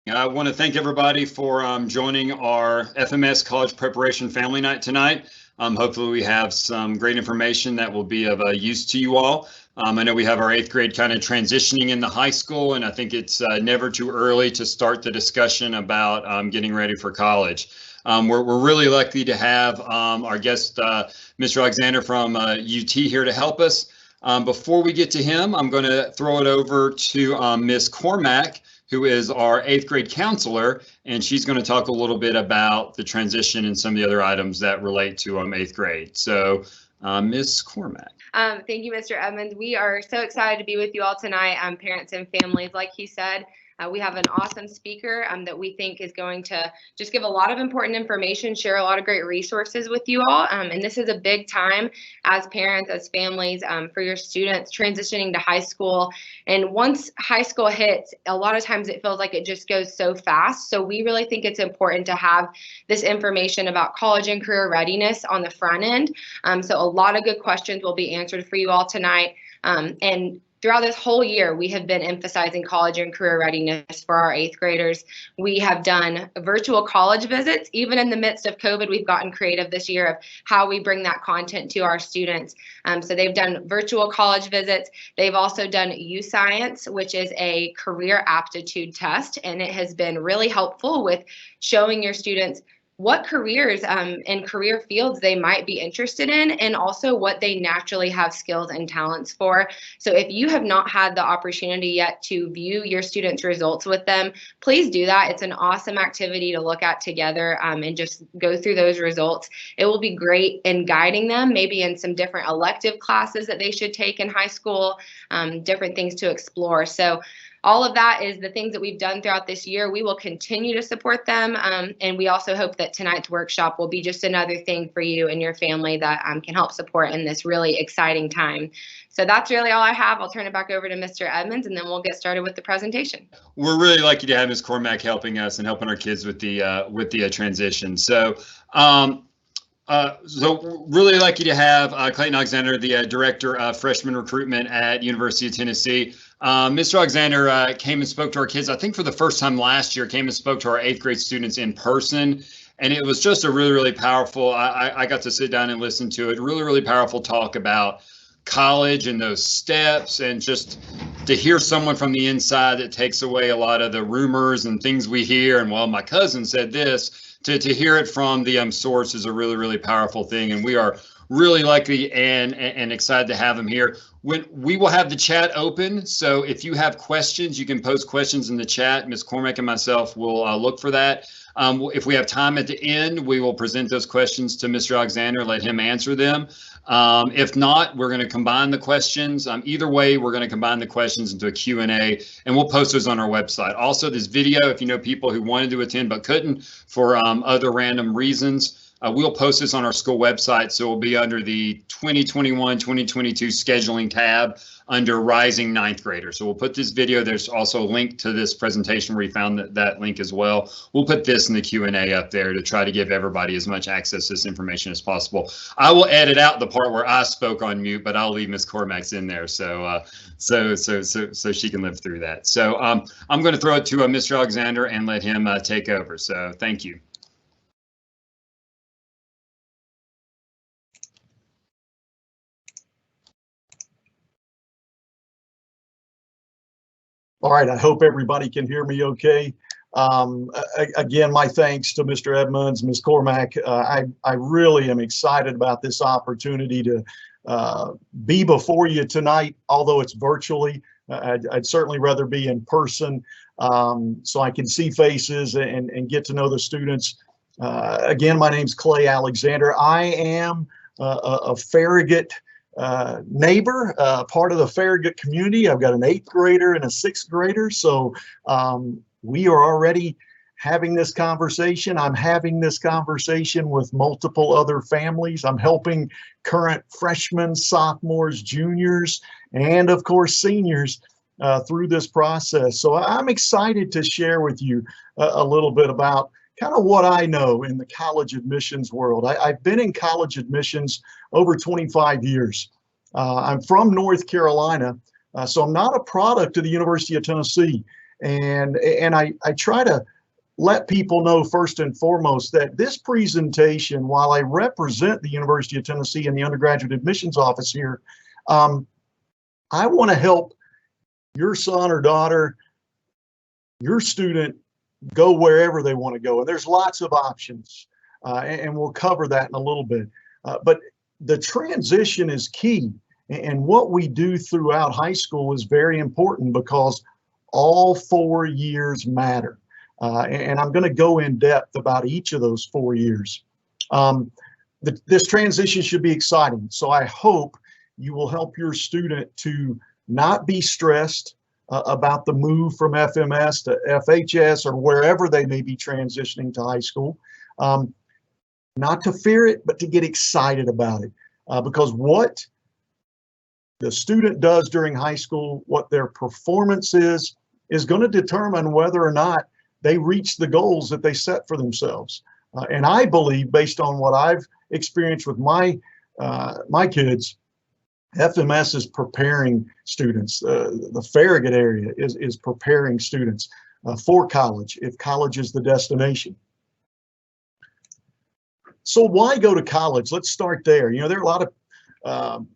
I want to thank everybody for joining our FMS College Preparation Family Night tonight. Hopefully we have some great information that will be of use to you all. I know we have our 8th grade kind of transitioning into high school, and I think it's never too early to start the discussion about getting ready for college. We're really lucky to have our guest, Mr. Alexander from UT here to help us. Before we get to him, I'm going to throw it over to Ms. Cormack, who is our 8th grade counselor, and she's going to talk a little bit about the transition and some of the other items that relate to 8th grade. So, Ms. Cormack. Thank you, Mr. Edmonds. We are so excited to be with you all tonight, parents and families. Like he said, we have an awesome speaker that we think is going to just give a lot of important information, share a lot of great resources with you all. And this is a big time as parents, as families, for your students transitioning to high school. And once high school hits, a lot of times it feels like it just goes so fast. So we really think it's important to have this information about college and career readiness on the front end. So a lot of good questions will be answered for you all tonight. And throughout this whole year, we have been emphasizing college and career readiness for our 8th graders. We have done virtual college visits. Even in the midst of COVID, we've gotten creative this year of how we bring that content to our students. So they've done virtual college visits. They've also done U-Science, which is a career aptitude test, and it has been really helpful with showing your students what careers and career fields they might be interested in, and also what they naturally have skills and talents for. So if you have not had the opportunity yet to view your students' results with them, please do that. It's an awesome activity to look at together and just go through those results. It will be great in guiding them, maybe in some different elective classes that they should take in high school, different things to explore. So all of that is the things that we've done throughout this year. We will continue to support them. And we also hope that tonight's workshop will be just another thing for you and your family that can help support in this really exciting time. So that's really all I have. I'll turn it back over to Mr. Edmonds, and then we'll get started with the presentation. We're really lucky to have Ms. Cormack helping us and helping our kids with the transition. So really lucky to have Clayton Alexander, the Director of Freshman Recruitment at University of Tennessee. Mr. Alexander came and spoke to our kids, I think for the first time last year, came and spoke to our 8th grade students in person. And it was just a really, really powerful, I got to sit down and listen to it, really, really powerful talk about college and those steps, and just to hear someone from the inside that takes away a lot of the rumors and things we hear. And well, my cousin said this, to hear it from the source is a really, really powerful thing. And we are really lucky and excited to have him here. We will have the chat open, so if you have questions, you can post questions in the chat. Ms. Cormack and myself will look for that. If we have time at the end, we will present those questions to Mr. Alexander, let him answer them. If not, we're going to combine the questions. Either way, we're going to combine the questions into a Q&A, and we'll post those on our website. Also, this video, if you know people who wanted to attend but couldn't for other random reasons, we'll post this on our school website, so it'll be under the 2021-2022 scheduling tab under Rising 9th Graders. So we'll put this video. There's also a link to this presentation where you found that link as well. We'll put this in the Q&A up there to try to give everybody as much access to this information as possible. I will edit out the part where I spoke on mute, but I'll leave Ms. Cormack's in there so she can live through that. So I'm going to throw it to Mr. Alexander and let him take over. So thank you. All right, I hope everybody can hear me okay. Again, my thanks to Mr. Edmonds, Ms. Cormack. I really am excited about this opportunity to be before you tonight, although it's virtually. I'd certainly rather be in person so I can see faces and get to know the students. Again, my name's Clay Alexander. I am a Farragut neighbor, part of the Farragut community. I've got an 8th grader and a 6th grader. So we are already having this conversation. I'm having this conversation with multiple other families. I'm helping current freshmen, sophomores, juniors, and of course seniors through this process. So I'm excited to share with you a little bit about kind of what I know in the college admissions world. I've been in college admissions over 25 years. I'm from North Carolina, so I'm not a product of the University of Tennessee. And I try to let people know first and foremost that this presentation, while I represent the University of Tennessee and the undergraduate admissions office here, I want to help your son or daughter, your student, go wherever they want to go. And there's lots of options, and we'll cover that in a little bit. But the transition is key. And what we do throughout high school is very important because all 4 years matter. And I'm going to go in depth about each of those 4 years. This transition should be exciting. So I hope you will help your student to not be stressed about the move from FMS to FHS or wherever they may be transitioning to high school. Not to fear it, but to get excited about it. Because what the student does during high school, what their performance is going to determine whether or not they reach the goals that they set for themselves. And I believe, based on what I've experienced with my kids, FMS is preparing students. The Farragut area is preparing students for college, if college is the destination. So why go to college? Let's start there. You know, there are a lot of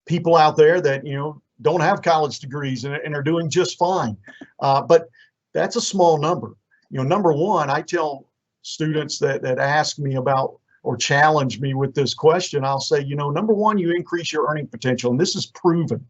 people out there that, you know, don't have college degrees and are doing just fine. But that's a small number. You know, number one, I tell students that ask me about or challenge me with this question, I'll say, you know, number one, you increase your earning potential. And this is proven.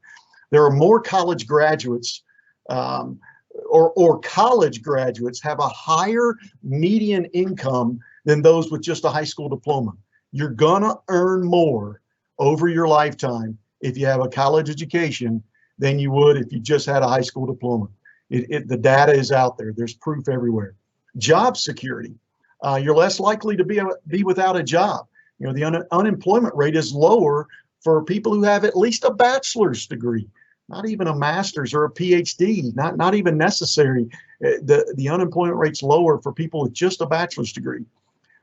There are more college graduates or college graduates have a higher median income than those with just a high school diploma. You're gonna earn more over your lifetime if you have a college education than you would if you just had a high school diploma. The data is out there. There's proof everywhere. Job security. You're less likely to be without a job. You know, the unemployment rate is lower for people who have at least a bachelor's degree, not even a master's or a PhD, not even necessary. The unemployment rate's lower for people with just a bachelor's degree.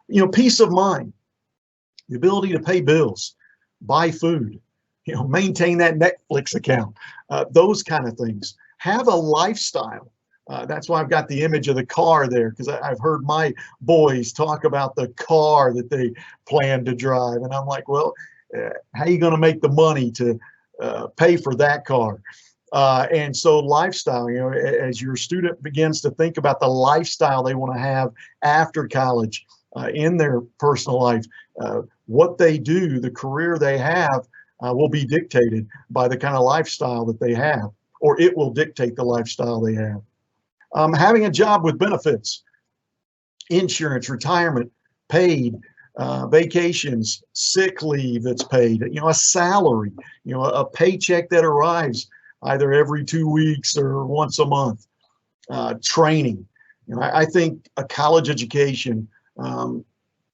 You know, peace of mind, the ability to pay bills, buy food, you know, maintain that Netflix account, those kind of things. Have a lifestyle. That's why I've got the image of the car there, because I've heard my boys talk about the car that they plan to drive. And I'm like, well, how are you going to make the money to pay for that car? And so lifestyle, you know, as your student begins to think about the lifestyle they want to have after college, in their personal life, what they do, the career they have will be dictated by the kind of lifestyle that they have, or it will dictate the lifestyle they have. Having a job with benefits, insurance, retirement, paid, vacations, sick leave that's paid, you know, a salary, you know, a paycheck that arrives either every 2 weeks or once a month, training. You know, I think a college education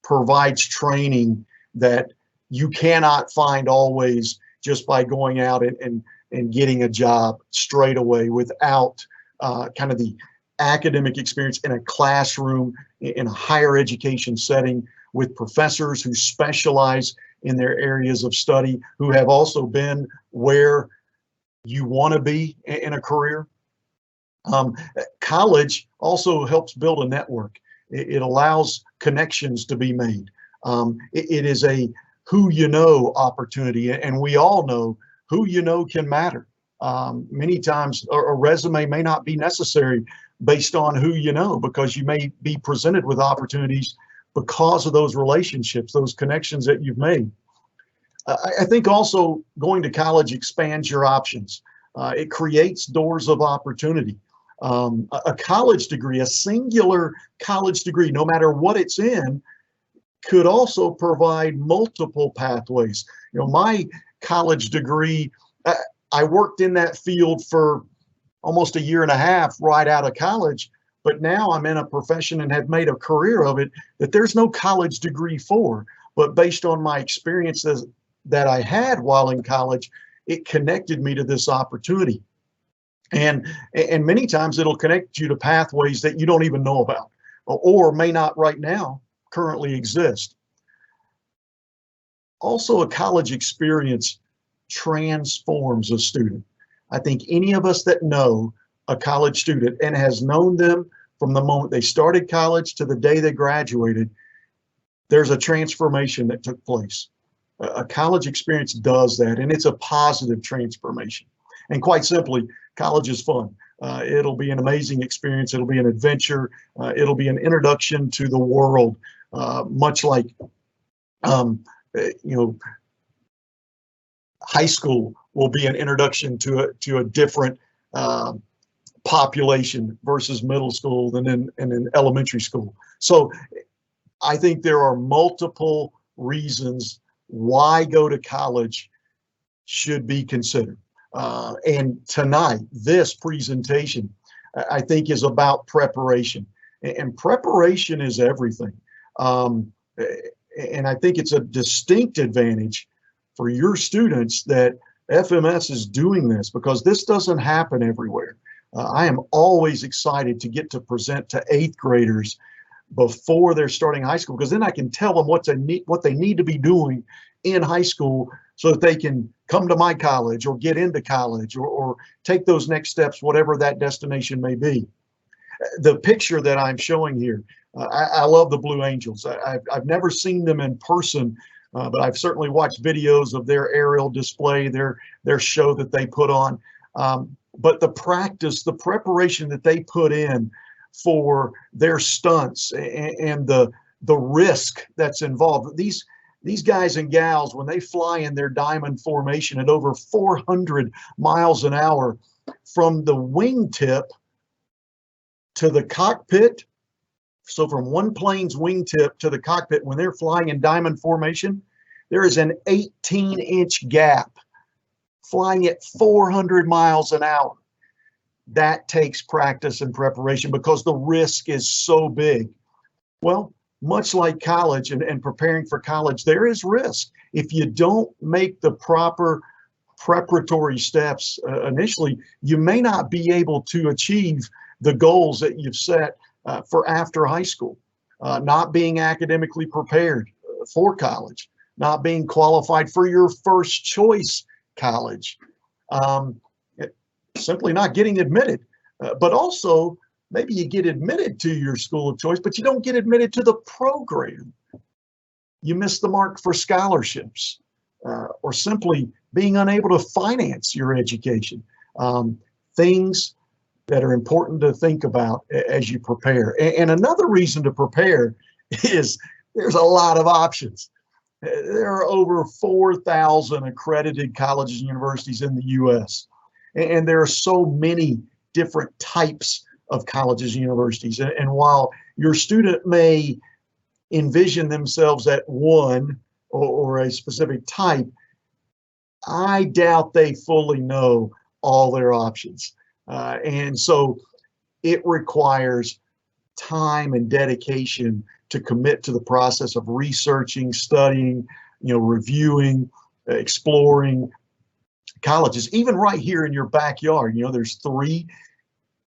provides training that you cannot find always just by going out and getting a job straight away without kind of the academic experience in a classroom, in a higher education setting with professors who specialize in their areas of study, who have also been where you want to be in a career. College also helps build a network. It allows connections to be made. It is a who you know opportunity, and we all know who you know can matter. Many times a resume may not be necessary based on who you know, because you may be presented with opportunities because of those relationships, those connections that you've made. I think also going to college expands your options. It creates doors of opportunity. A college degree, a singular college degree, no matter what it's in, could also provide multiple pathways. You know, my college degree, I worked in that field for almost 1.5 years right out of college, but now I'm in a profession and have made a career of it that there's no college degree for. But based on my experiences that I had while in college, it connected me to this opportunity. And many times it'll connect you to pathways that you don't even know about, or may not right now currently exist. Also, a college experience transforms a student. I think any of us that know a college student and has known them from the moment they started college to the day they graduated, there's a transformation that took place. A college experience does that, and it's a positive transformation. And quite simply, college is fun. It'll be an amazing experience. It'll be an adventure. It'll be an introduction to the world, much like, high school will be an introduction to a different population versus middle school and in elementary school. So I think there are multiple reasons why go to college should be considered. And tonight, this presentation, I think, is about preparation. And preparation is everything. And I think it's a distinct advantage for your students that FMS is doing this, because this doesn't happen everywhere. I am always excited to get to present to 8th graders before they're starting high school, because then I can tell them what they need to be doing in high school so that they can come to my college or get into college or take those next steps, whatever that destination may be. The picture that I'm showing here, I love the Blue Angels. I've never seen them in person, but I've certainly watched videos of their aerial display, their show that they put on. But the practice, the preparation that they put in for their stunts and the risk that's involved. These guys and gals, when they fly in their diamond formation at over 400 miles an hour, from the wingtip to the cockpit, so from one plane's wingtip to the cockpit, when they're flying in diamond formation, there is an 18-inch gap, flying at 400 miles an hour. That takes practice and preparation because the risk is so big. Well, much like college and preparing for college, there is risk. If you don't make the proper preparatory steps initially, you may not be able to achieve the goals that you've set for after high school. Not being academically prepared for college, not being qualified for your first choice college, simply not getting admitted, but also maybe you get admitted to your school of choice, but you don't get admitted to the program. You miss the mark for scholarships, or simply being unable to finance your education. Things that are important to think about as you prepare. And another reason to prepare is there's a lot of options. There are over 4,000 accredited colleges and universities in the U.S. And there are so many different types of colleges and universities. And while your student may envision themselves at one or a specific type, I doubt they fully know all their options. And so it requires time and dedication to commit to the process of researching, studying, reviewing, exploring colleges, even right here in your backyard. There's 3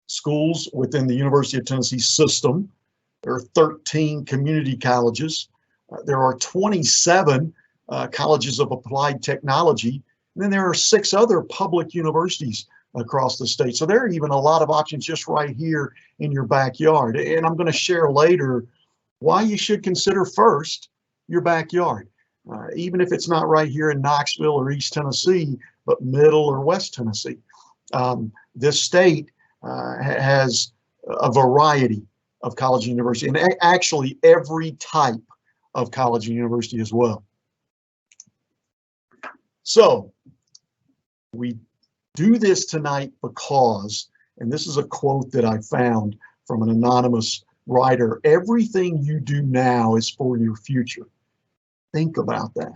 schools within the University of Tennessee system. There are 13 community colleges. There are 27 colleges of applied technology. And then there are 6 other public universities across the state. So there are even a lot of options just right here in your backyard. And I'm going to share later why you should consider first your backyard, even if it's not right here in Knoxville or East Tennessee, but Middle or West Tennessee. This state has a variety of college and university, and actually every type of college and university as well. So we do this tonight because, and this is a quote that I found from an anonymous writer, everything you do now is for your future. Think about that.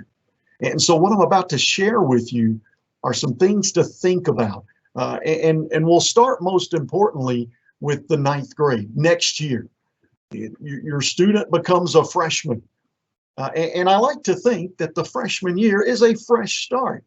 And so what I'm about to share with you are some things to think about. And we'll start most importantly with the 9th grade next year. Your student becomes a freshman. And I like to think that the freshman year is a fresh start.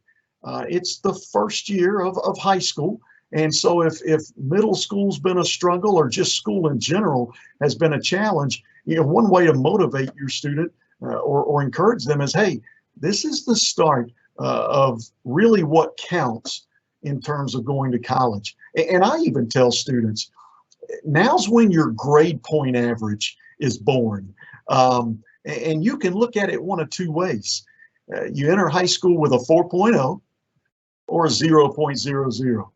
It's the first year of high school. And so if middle school's been a struggle, or just school in general has been a challenge, one way to motivate your student or encourage them is, hey, this is the start of really what counts in terms of going to college. And I even tell students, now's when your grade point average is born. And you can look at it one of two ways. You enter high school with a 4.0 or a 0.00.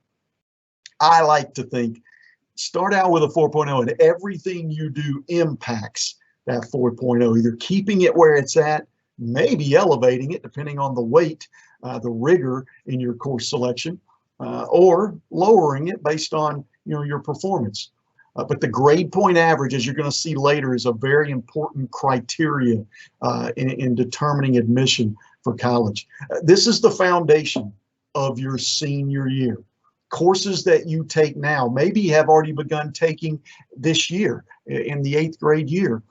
I like to think, start out with a 4.0 and everything you do impacts that 4.0, either keeping it where it's at, maybe elevating it depending on the weight, the rigor in your course selection, or lowering it based on your performance. But the grade point average, as you're going to see later, is a very important criteria in determining admission for college. This is the foundation of your senior year. Courses that you take now, maybe have already begun taking this year in the 8th grade year,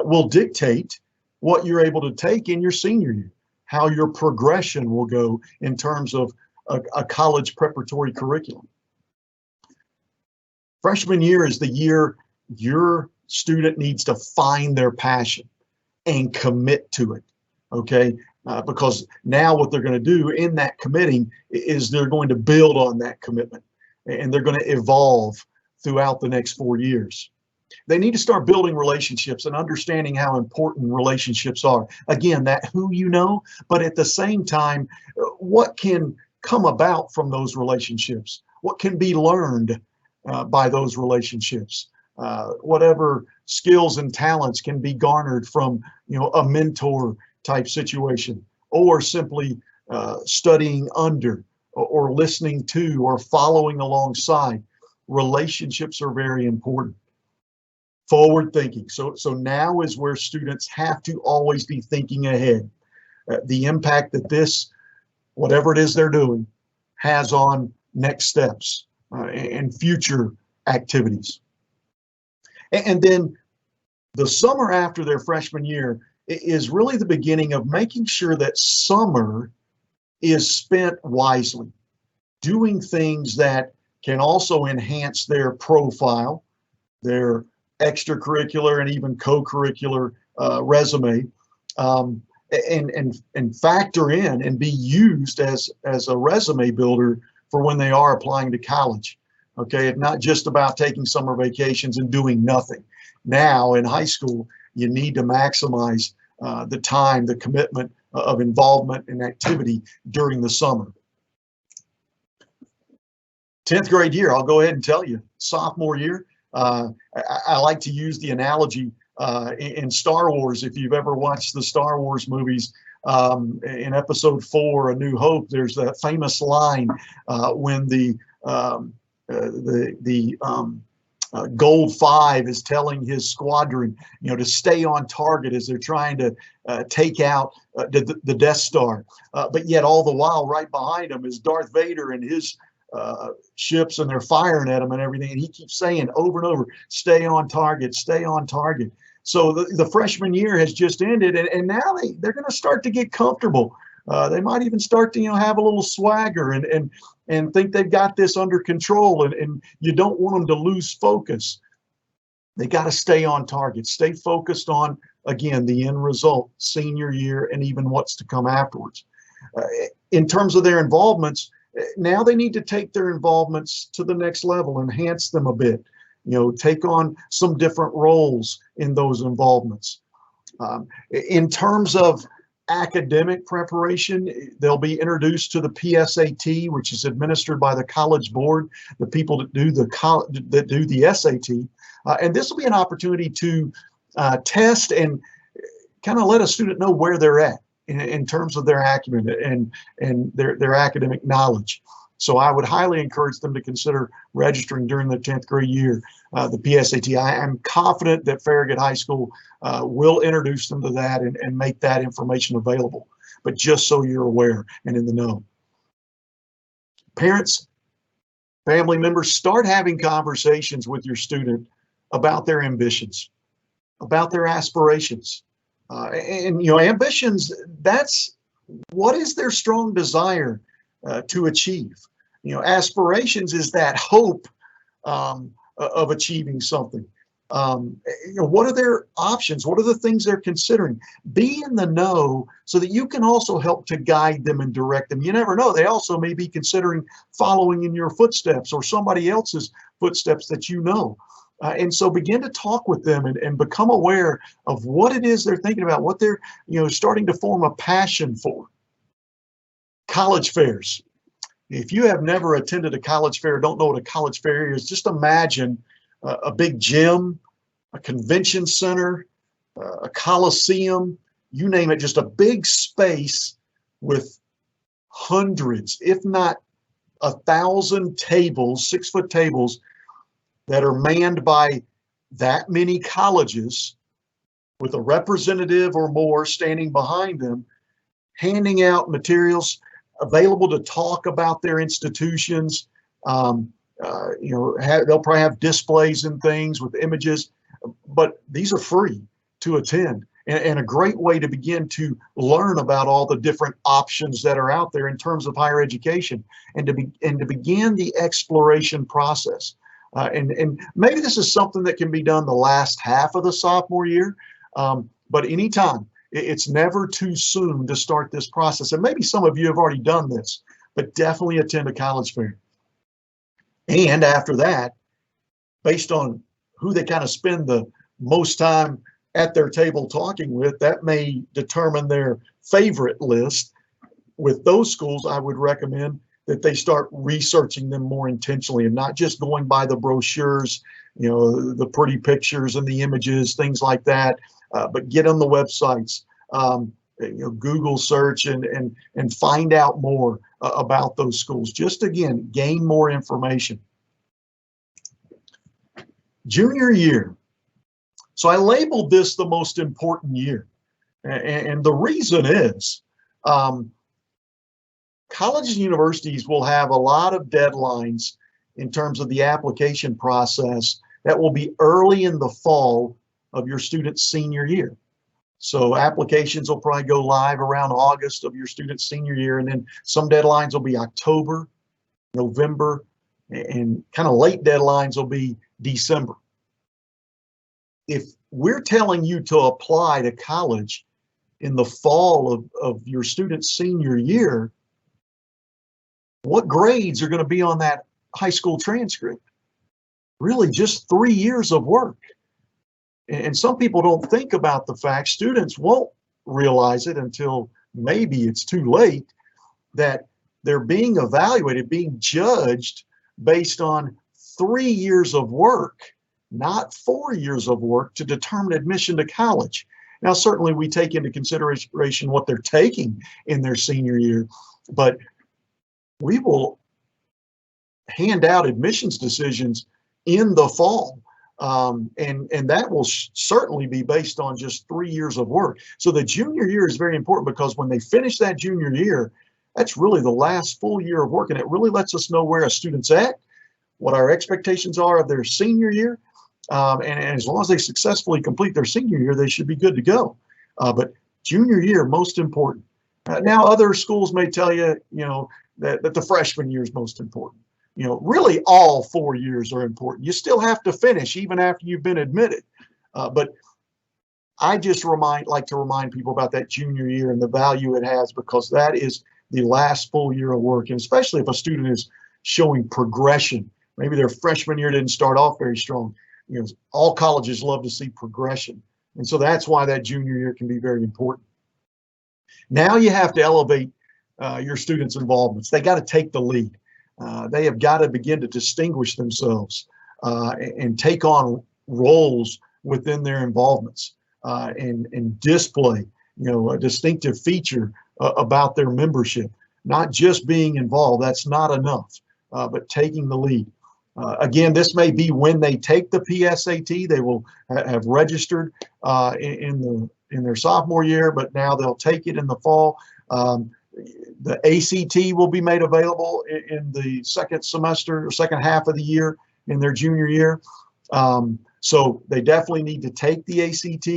will dictate what you're able to take in your senior year, how your progression will go in terms of a college preparatory curriculum. Freshman year is the year your student needs to find their passion and commit to it, okay? Because now what they're going to do in that committing is they're going to build on that commitment, and they're going to evolve throughout the next 4 years. They need to start building relationships and understanding how important relationships are. Again, that who you know, but at the same time, what can come about from those relationships? What can be learned by those relationships? Whatever skills and talents can be garnered from, a mentor type situation, or simply studying under, or listening to, or following alongside. Relationships are very important. Forward thinking. So now is where students have to always be thinking ahead. The impact that this, whatever it is they're doing, has on next steps and future activities. And then the summer after their freshman year is really the beginning of making sure that summer is spent wisely, doing things that can also enhance their profile, their extracurricular and even co-curricular resume, and factor in and be used as a resume builder for when they are applying to college. Okay, it's not just about taking summer vacations and doing nothing. Now in high school, you need to maximize the time, the commitment of involvement and activity during the summer. 10th grade year, I'll go ahead and tell you, sophomore year, I like to use the analogy in Star Wars. If you've ever watched the Star Wars movies, in episode 4, A New Hope, there's that famous line when the Gold 5 is telling his squadron, to stay on target as they're trying to take out the Death Star. But yet all the while, right behind him is Darth Vader and his ships, and they're firing at him and everything. And he keeps saying over and over, stay on target, stay on target. So the freshman year has just ended, and now they're going to start to get comfortable. They might even start to, have a little swagger and think they've got this under control, and you don't want them to lose focus. They got to stay on target, stay focused on, again, the end result, senior year, and even what's to come afterwards. In terms of their involvements, now they need to take their involvements to the next level, enhance them a bit, take on some different roles in those involvements. In terms of academic preparation, they'll be introduced to the PSAT, which is administered by the College Board, the people that do the SAT. And this will be an opportunity to test and kind of let a student know where they're at in terms of their acumen and their academic knowledge. So I would highly encourage them to consider registering during the 10th grade year, the PSAT. I am confident that Farragut High School will introduce them to that and make that information available. But just so you're aware and in the know. Parents, family members, start having conversations with your student about their ambitions, about their aspirations. Ambitions, that's what is their strong desire to achieve. Aspirations is that hope of achieving something. What are their options? What are the things they're considering? Be in the know so that you can also help to guide them and direct them. You never know. They also may be considering following in your footsteps or somebody else's footsteps that you know. And so begin to talk with them and become aware of what it is they're thinking about, what they're, starting to form a passion for. College fairs. If you have never attended a college fair, don't know what a college fair is, just imagine a big gym, a convention center, a coliseum, you name it, just a big space with hundreds, if not 1,000 tables, 6-foot tables that are manned by that many colleges with a representative or more standing behind them, handing out materials available to talk about their institutions. They'll probably have displays and things with images, but these are free to attend and a great way to begin to learn about all the different options that are out there in terms of higher education and to begin the exploration process. And maybe this is something that can be done the last half of the sophomore year, but anytime. It's never too soon to start this process. And maybe some of you have already done this, but definitely attend a college fair. And after that, based on who they kind of spend the most time at their table talking with, that may determine their favorite list. With those schools, I would recommend that they start researching them more intentionally and not just going by the brochures, the pretty pictures and the images, things like that. But get on the websites, Google search and find out more about those schools. Just again, gain more information. Junior year. So I labeled this the most important year. And the reason is colleges and universities will have a lot of deadlines in terms of the application process that will be early in the fall of your student's senior year. So applications will probably go live around August of your student's senior year, and then some deadlines will be October, November, and kind of late deadlines will be December. If we're telling you to apply to college in the fall of your student's senior year, what grades are going to be on that high school transcript? Really just 3 years of work. And some people don't think about the fact, students won't realize it until maybe it's too late, that they're being evaluated, being judged based on 3 years of work, not 4 years of work to determine admission to college. Now, certainly we take into consideration what they're taking in their senior year, but we will hand out admissions decisions in the fall. And that will certainly be based on just 3 years of work. So the junior year is very important because when they finish that junior year, that's really the last full year of work. And it really lets us know where a student's at, what our expectations are of their senior year. And as long as they successfully complete their senior year, they should be good to go. But junior year, most important. Now, other schools may tell you, that the freshman year is most important. Really all 4 years are important. You still have to finish even after you've been admitted. But I just like to remind people about that junior year and the value it has, because that is the last full year of work. And especially if a student is showing progression, maybe their freshman year didn't start off very strong. All colleges love to see progression. And so that's why that junior year can be very important. Now you have to elevate your students' involvements. They got to take the lead. They have got to begin to distinguish themselves and take on roles within their involvements and display, a distinctive feature about their membership. Not just being involved, that's not enough, but taking the lead. Again, this may be when they take the PSAT. They will have registered in their sophomore year, but now they'll take it in the fall. The ACT will be made available in the second semester or second half of the year in their junior year. So they definitely need to take the ACT.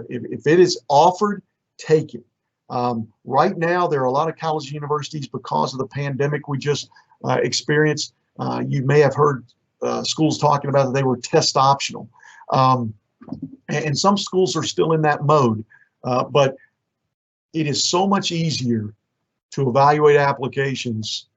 If it is offered, take it. Right now, there are a lot of college universities, because of the pandemic we just experienced. You may have heard schools talking about that they were test optional. And some schools are still in that mode, but it is so much easier to evaluate applications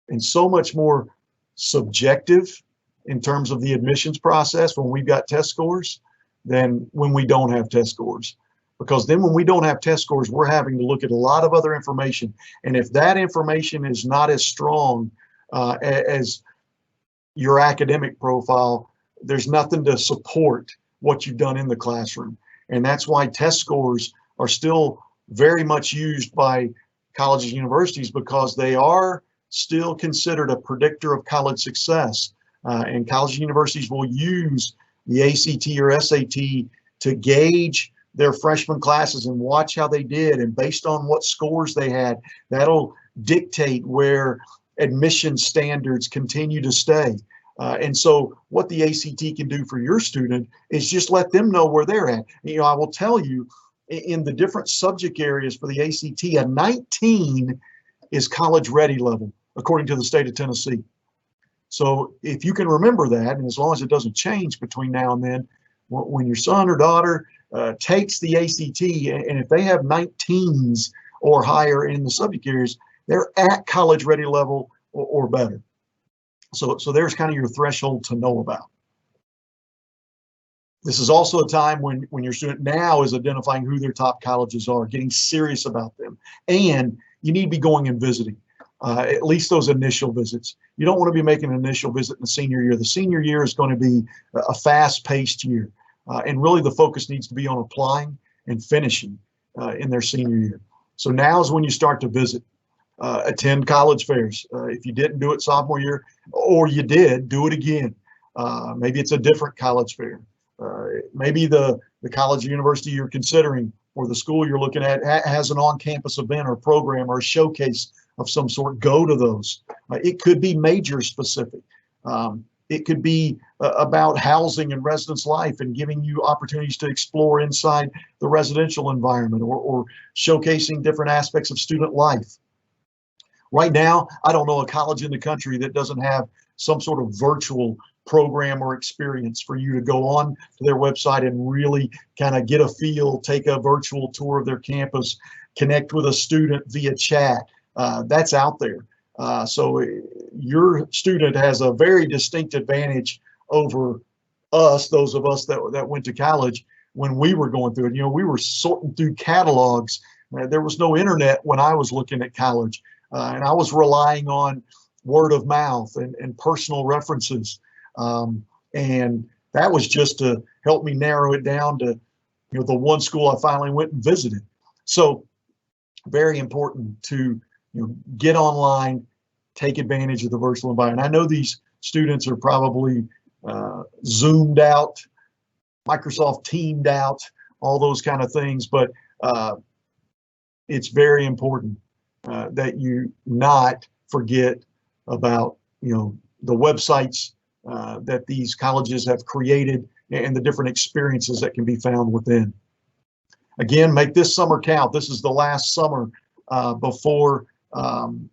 and so much more subjective in terms of the admissions process when we've got test scores than when we don't have test scores. Because then when we don't have test scores, we're having to look at a lot of other information. And if that information is not as strong as your academic profile, there's nothing to support what you've done in the classroom. And that's why test scores are still very much used by colleges and universities, because they are still considered a predictor of college success. And colleges and universities will use the ACT or SAT to gauge their freshman classes and watch how they did. And based on what scores they had, that'll dictate where admission standards continue to stay. And so what the ACT can do for your student is just let them know where they're at. You know, I will tell you, in the different subject areas for the ACT, a 19 is college ready level, according to the state of Tennessee. So if you can remember that, and as long as it doesn't change between now and then, when your son or daughter takes the ACT, and if they have 19s or higher in the subject areas, they're at college ready level or better. So there's kind of your threshold to know about. This is also a time when your student now is identifying who their top colleges are, getting serious about them. And you need to be going and visiting, at least those initial visits. You don't want to be making an initial visit in the senior year. The senior year is going to be a fast-paced year. And really the focus needs to be on applying and finishing in their senior year. So now is when you start to visit. Attend college fairs. If you didn't do it sophomore year, or you did, do it again. Maybe it's a different college fair. Maybe the college or university you're considering or the school you're looking at has an on-campus event or program or a showcase of some sort. Go to those. It could be major specific. It could be about housing and residence life and giving you opportunities to explore inside the residential environment, or showcasing different aspects of student life. Right now, I don't know a college in the country that doesn't have some sort of virtual program or experience for you to go on to their website and really kind of get a feel, take a virtual tour of their campus, connect with a student via chat. That's out there. So your student has a very distinct advantage over us, those of us that went to college when we were going through it. You know, we were sorting through catalogs. There was no internet when I was looking at college. And I was relying on word of mouth and personal references. And that was just to help me narrow it down to, you know, the one school I finally went and visited. So very important to, you know, get online, take advantage of the virtual environment. I know these students are probably Zoomed out, Microsoft Teamed out, all those kind of things, but it's very important that you not forget about, you know, the websites that these colleges have created and the different experiences that can be found within. Again, make this summer count. This is the last summer before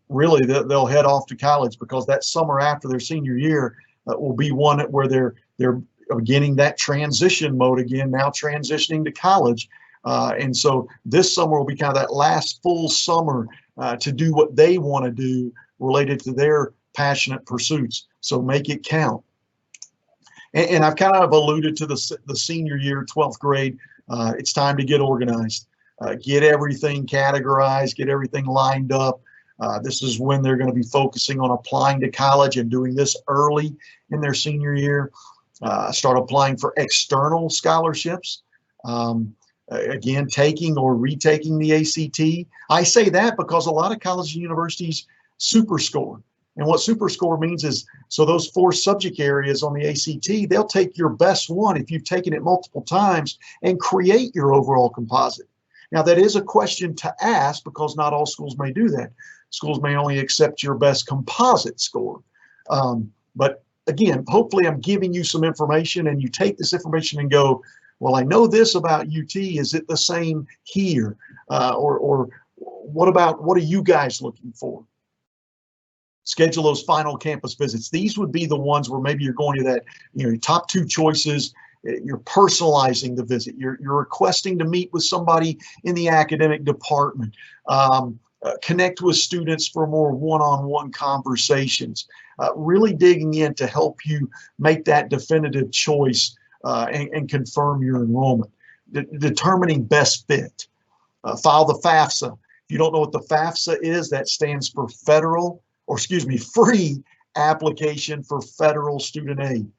really they'll head off to college, because that summer after their senior year will be one where they're beginning that transition mode again, now transitioning to college. And so this summer will be kind of that last full summer to do what they want to do related to their passionate pursuits. So make it count. And I've kind of alluded to the senior year, 12th grade. It's time to get organized, get everything categorized, get everything lined up. This is when they're going to be focusing on applying to college and doing this early in their senior year. Start applying for external scholarships. Again, taking or retaking the ACT. I say that because a lot of colleges and universities super score. And what super score means is, so those 4 subject areas on the ACT, they'll take your best one if you've taken it multiple times and create your overall composite. Now, that is a question to ask, because not all schools may do that. Schools may only accept your best composite score. But again, hopefully I'm giving you some information, and you take this information and go, well, I know this about UT. Is it the same here? Or what are you guys looking for? Schedule those final campus visits. These would be the ones where maybe you're going to that, you know, your top 2 choices You're personalizing the visit. You're requesting to meet with somebody in the academic department. Connect with students for more one-on-one conversations. Really digging in to help you make that definitive choice and confirm your enrollment. Determining best fit. File the FAFSA. If you don't know what the FAFSA is, that stands for free application for federal student aid.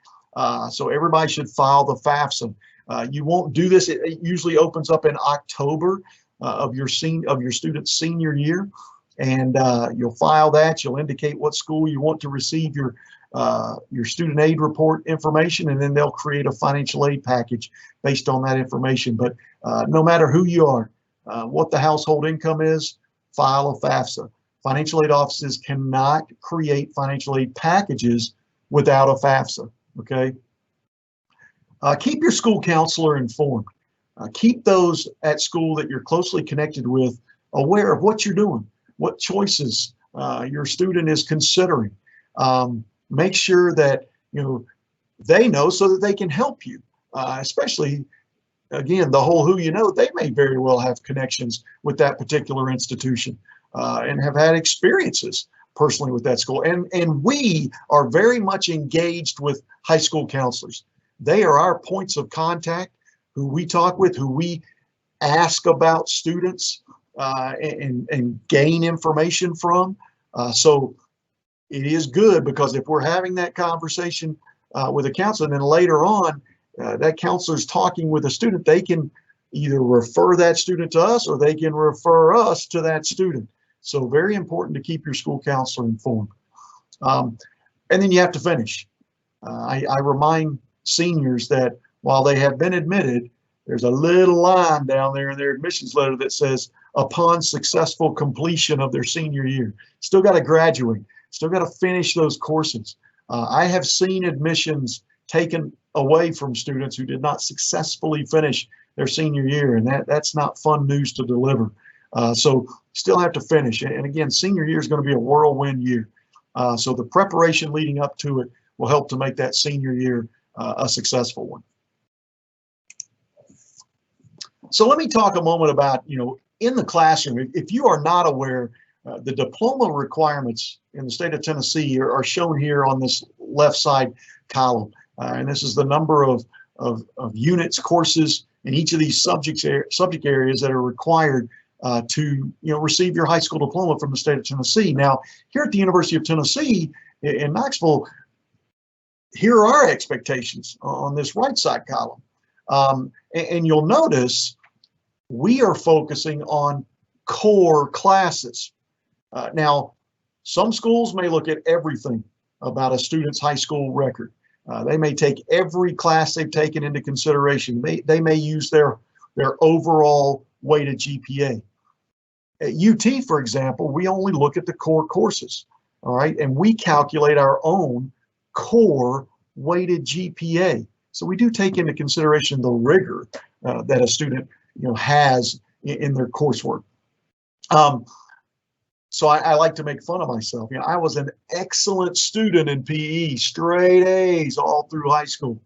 So everybody should file the FAFSA. You won't do this. It usually opens up in October of your student's senior year, and you'll file that. You'll indicate what school you want to receive your student aid report information, and then they'll create a financial aid package based on that information. But no matter who you are, what the household income is, file a FAFSA. Financial aid offices cannot create financial aid packages without a FAFSA, okay? Keep your school counselor informed. Keep those at school that you're closely connected with aware of what you're doing, what choices your student is considering. Make sure that they know so that they can help you, especially, again, the whole who you know. They may very well have connections with that particular institution and have had experiences personally with that school. And we are very much engaged with high school counselors. They are our points of contact, who we talk with, who we ask about students and gain information from. So it is good, because if we're having that conversation with a counselor, and then later on that counselor's talking with a student, they can either refer that student to us or they can refer us to that student. So very important to keep your school counselor informed. And then you have to finish. I remind seniors that while they have been admitted, there's a little line down there in their admissions letter that says, upon successful completion of their senior year. Still got to graduate, still got to finish those courses. I have seen admissions taken away from students who did not successfully finish their senior year, and that's not fun news to deliver. So still have to finish. And again, senior year is going to be a whirlwind year. So the preparation leading up to it will help to make that senior year a successful one. So let me talk a moment about, in the classroom, if you are not aware, the diploma requirements in the state of Tennessee are shown here on this left side column. And this is the number of units, courses in each of these subject areas that are required to receive your high school diploma from the state of Tennessee. Now, here at the University of Tennessee in Knoxville, here are our expectations on this right side column. And you'll notice we are focusing on core classes. Now, some schools may look at everything about a student's high school record. They may take every class they've taken into consideration. They may use their overall weighted GPA. At UT, for example, we only look at the core courses, all right? And we calculate our own core weighted GPA. So we do take into consideration the rigor that a student has in their coursework. So I like to make fun of myself. I was an excellent student in PE, straight A's all through high school.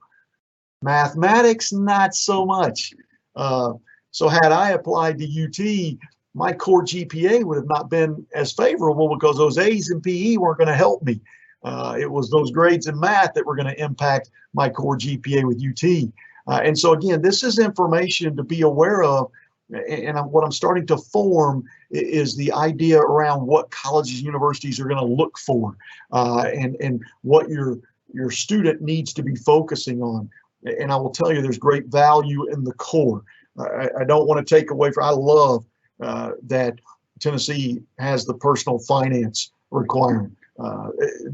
Mathematics, not so much. So had I applied to UT, my core GPA would have not been as favorable, because those A's in PE weren't going to help me. It was those grades in math that were going to impact my core GPA with UT. And so again, this is information to be aware of. And what I'm starting to form is the idea around what colleges and universities are going to look for, and what your student needs to be focusing on. And I will tell you, there's great value in the core. I don't want to take away from, I love that Tennessee has the personal finance requirement.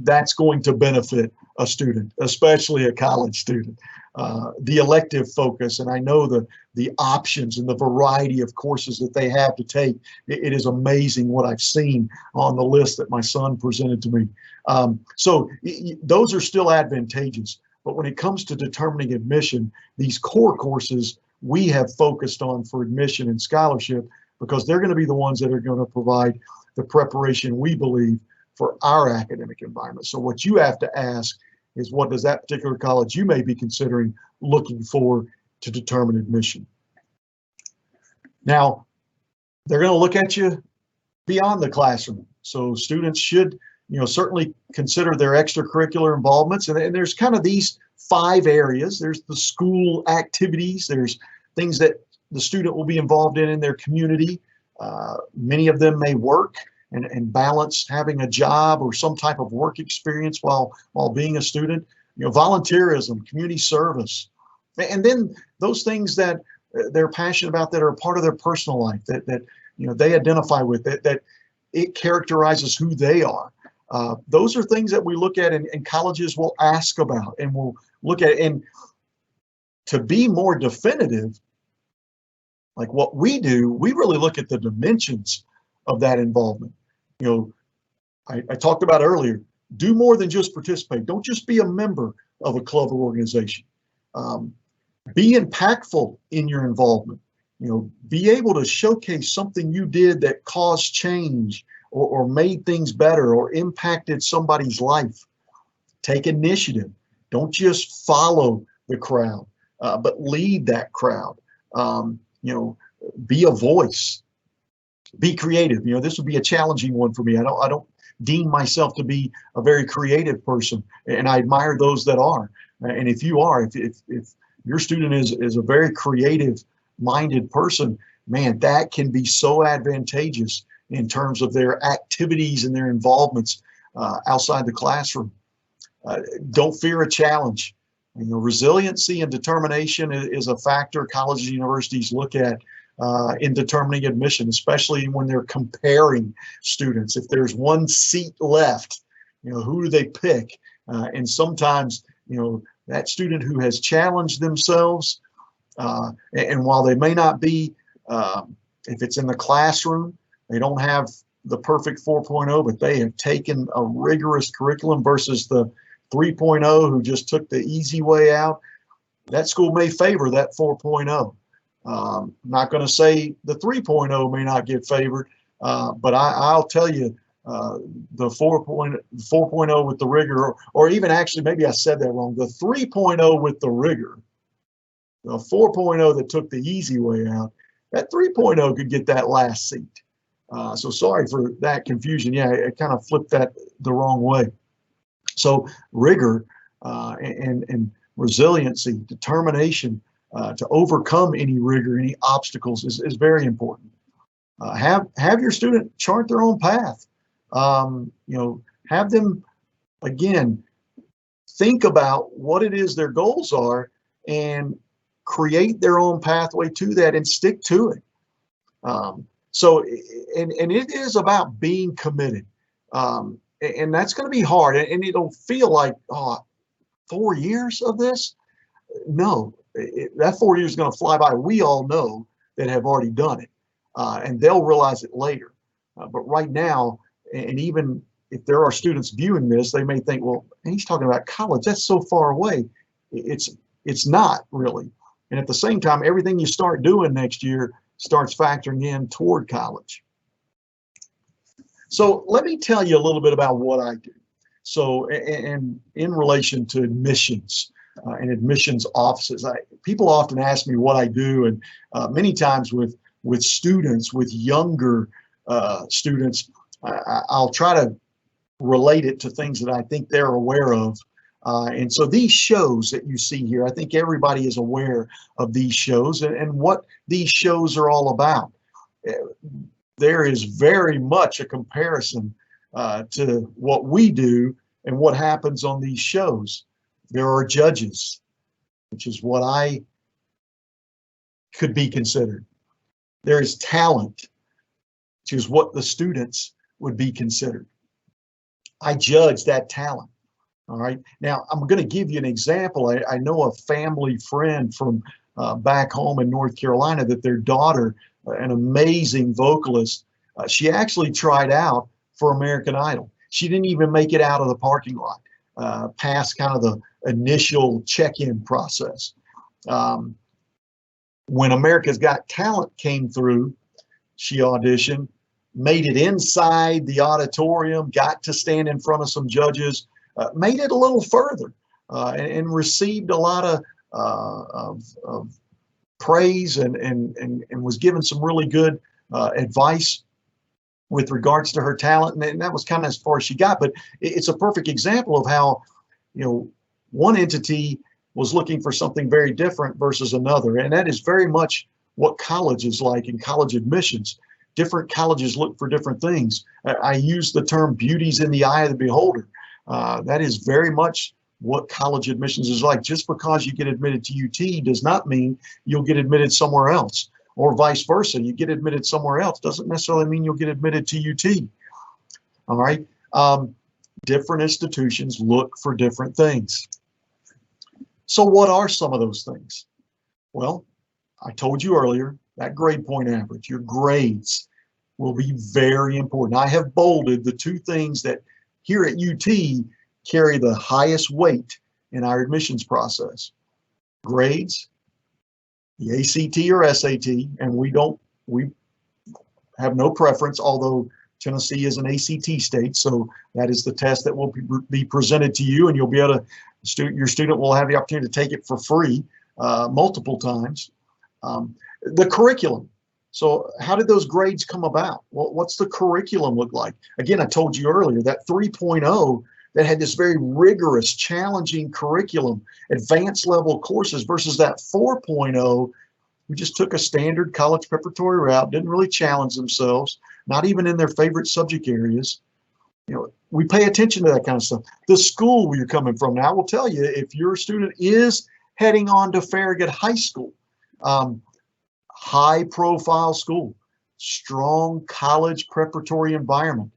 That's going to benefit a student, especially a college student. The elective focus, and I know the options and the variety of courses that they have to take. It is amazing what I've seen on the list that my son presented to me. So those are still advantageous. But when it comes to determining admission, these core courses we have focused on for admission and scholarship, because they're going to be the ones that are going to provide the preparation we believe for our academic environment. So what you have to ask is what does that particular college you may be considering looking for to determine admission. Now, they're going to look at you beyond the classroom. So students should, certainly consider their extracurricular involvements. And there's kind of these 5 areas. There's the school activities. There's things that the student will be involved in their community. Many of them may work and balance having a job or some type of work experience while being a student. Volunteerism, community service, and then those things that they're passionate about that are a part of their personal life that they identify with, that it characterizes who they are. Those are things that we look at and colleges will ask about and will look at. And to be more definitive, like what we do, we really look at the dimensions of that involvement. I talked about earlier, do more than just participate. Don't just be a member of a club or organization. Be impactful in your involvement. Be able to showcase something you did that caused change or made things better or impacted somebody's life. Take initiative. Don't just follow the crowd, but lead that crowd. Be a voice. Be creative. This would be a challenging one for me. I don't deem myself to be a very creative person, and I admire those that are. And if you are, if your student is a very creative minded person, man, that can be so advantageous in terms of their activities and their involvements outside the classroom. Don't fear a challenge. Resiliency and determination is a factor colleges and universities look at in determining admission, especially when they're comparing students. If there's one seat left, who do they pick? And sometimes, that student who has challenged themselves, and while they may not be, if it's in the classroom, they don't have the perfect 4.0, but they have taken a rigorous curriculum versus the 3.0 who just took the easy way out, that school may favor that 4.0. I'm not going to say the 3.0 may not get favored, but I'll tell you, the 4.0 with the rigor, or even actually, maybe I said that wrong, the 3.0 with the rigor, the 4.0 that took the easy way out, that 3.0 could get that last seat. So sorry for that confusion. Yeah, it kind of flipped that the wrong way. So rigor and resiliency, determination to overcome any rigor, any obstacles is very important. Have your student chart their own path. Have them, again, think about what it is their goals are and create their own pathway to that and stick to it. So it is about being committed. And that's going to be hard, and it'll feel like, 4 years of this? No, that 4 years is going to fly by. We all know that have already done it, and they'll realize it later. But right now, and even if there are students viewing this, they may think, well, he's talking about college. That's so far away. It's not really. And at the same time, everything you start doing next year starts factoring in toward college. So let me tell you a little bit about what I do. So, and in relation to admissions and admissions offices, people often ask me what I do, and many times with students, with younger students, I'll try to relate it to things that I think they're aware of. And so these shows that you see here, I think everybody is aware of these shows and what these shows are all about. There is very much a comparison to what we do and what happens on these shows. There are judges, which is what I could be considered. There is talent, which is what the students would be considered. I judge that talent. All right. Now, I'm going to give you an example. I know a family friend from back home in North Carolina that their daughter, an amazing vocalist, she actually tried out for American Idol. She didn't even make it out of the parking lot, past kind of the initial check-in process. When America's Got Talent came through, she auditioned, made it inside the auditorium, got to stand in front of some judges, made it a little further. and received a lot of praise and was given some really good advice with regards to her talent, and that was kind of as far as she got. But it's a perfect example of how, one entity was looking for something very different versus another, and that is very much what college is like in college admissions. Different colleges look for different things. I use the term beauty's in the eye of the beholder. That is very much what college admissions is like. Just because you get admitted to UT does not mean you'll get admitted somewhere else, or vice versa. You get admitted somewhere else doesn't necessarily mean you'll get admitted to UT. All right. Different institutions look for different things. So what are some of those things? Well, I told you earlier, that grade point average, your grades will be very important. I have bolded the two things that here at UT carry the highest weight in our admissions process. Grades, the ACT or SAT, and we have no preference, although Tennessee is an ACT state, so that is the test that will be presented to you, and you'll be able to, your student will have the opportunity to take it for free multiple times. The curriculum. So how did those grades come about? Well, what's the curriculum look like? Again, I told you earlier that 3.0 that had this very rigorous, challenging curriculum, advanced level courses versus that 4.0 who just took a standard college preparatory route, didn't really challenge themselves, not even in their favorite subject areas. We pay attention to that kind of stuff. The school where you're coming from. Now, I will tell you, if your student is heading on to Farragut High School, high profile school, strong college preparatory environment,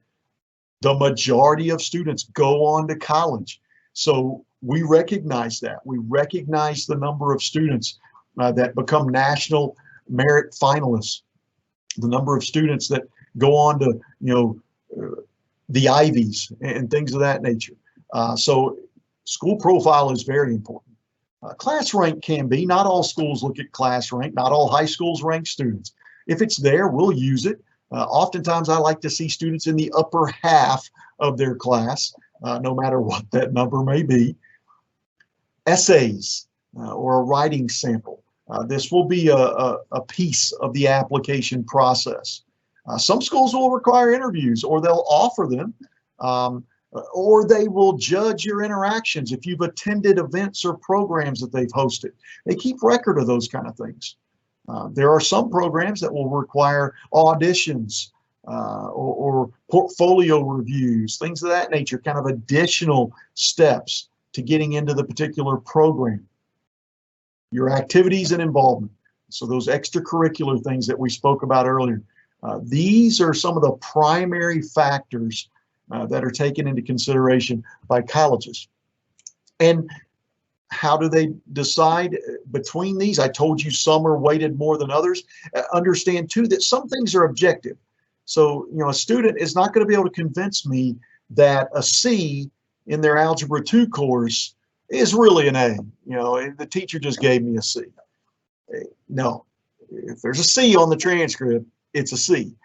the majority of students go on to college. So we recognize that. We recognize the number of students that become national merit finalists, the number of students that go on to, the Ivies and things of that nature. So school profile is very important. Class rank can be, not all schools look at class rank, not all high schools rank students. If it's there, we'll use it. Oftentimes I like to see students in the upper half of their class, no matter what that number may be. Essays or a writing sample. This will be a piece of the application process. Some schools will require interviews, or they'll offer them, or they will judge your interactions if you've attended events or programs that they've hosted. They keep record of those kind of things. There are some programs that will require auditions or portfolio reviews, things of that nature, kind of additional steps to getting into the particular program. Your activities and involvement. So those extracurricular things that we spoke about earlier. These are some of the primary factors that are taken into consideration by colleges. And how do they decide between these? I told you some are weighted more than others. Understand too that some things are objective. So, a student is not going to be able to convince me that a C in their Algebra 2 course is really an A. The teacher just gave me a C. No, if there's a C on the transcript, it's a C.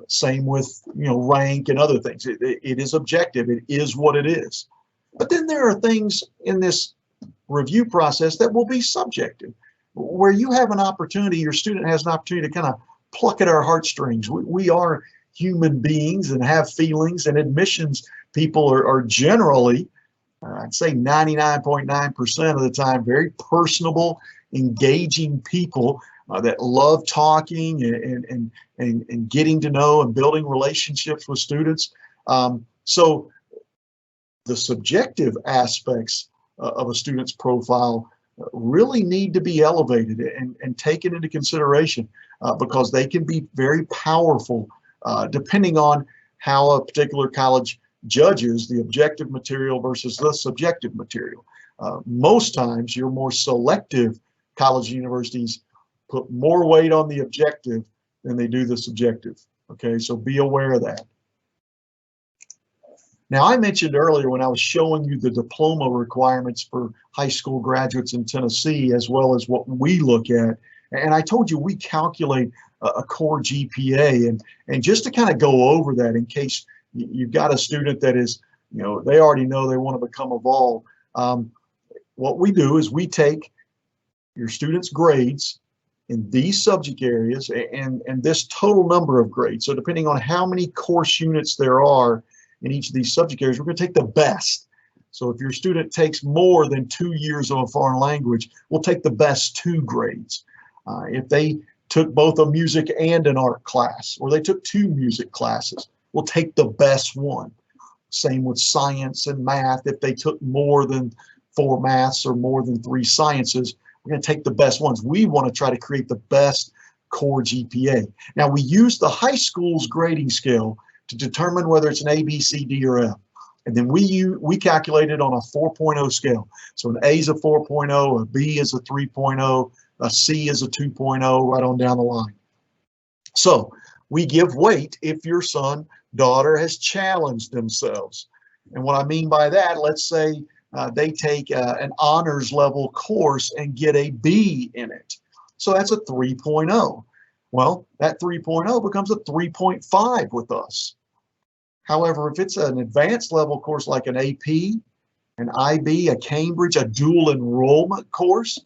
Same with, rank and other things. It is objective. It is what it is. But then there are things in this review process that will be subjective, where you have an opportunity, your student has an opportunity to kind of pluck at our heartstrings. We are human beings and have feelings, and admissions people are generally, I'd say 99.9% of the time, very personable, engaging people that love talking and getting to know and building relationships with students. So the subjective aspects of a student's profile really need to be elevated and taken into consideration because they can be very powerful depending on how a particular college judges the objective material versus the subjective material. Most times your more selective college universities put more weight on the objective than they do the subjective. Okay, so be aware of that. Now, I mentioned earlier when I was showing you the diploma requirements for high school graduates in Tennessee, as well as what we look at, and I told you we calculate a core GPA, and just to kind of go over that in case you've got a student that is, they already know they want to become a vol. What we do is we take your students' grades in these subject areas and this total number of grades. So depending on how many course units there are in each of these subject areas, we're going to take the best. So if your student takes more than 2 years of a foreign language, we'll take the best 2 grades. If they took both a music and an art class, or they took 2 music classes, we'll take the best one. Same with science and math. If they took more than 4 maths or more than 3 sciences, we're going to take the best ones. We want to try to create the best core GPA. Now, we use the high school's grading scale to determine whether it's an A, B, C, D, or F. And then we calculate it on a 4.0 scale. So an A is a 4.0, a B is a 3.0, a C is a 2.0, right on down the line. So we give weight if your son, daughter has challenged themselves. And what I mean by that, let's say they take an honors level course and get a B in it. So that's a 3.0. Well, that 3.0 becomes a 3.5 with us. However, if it's an advanced level course like an AP, an IB, a Cambridge, a dual enrollment course,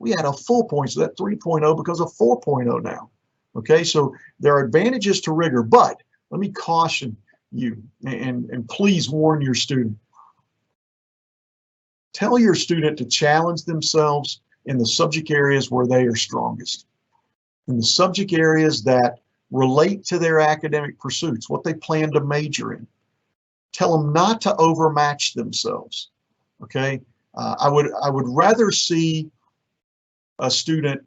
we add a full point. So that 3.0 becomes a 4.0 now. Okay, so there are advantages to rigor, but let me caution you and please warn your student. Tell your student to challenge themselves in the subject areas where they are strongest, in the subject areas that relate to their academic pursuits, what they plan to major in. Tell them not to overmatch themselves. Okay, I would rather see a student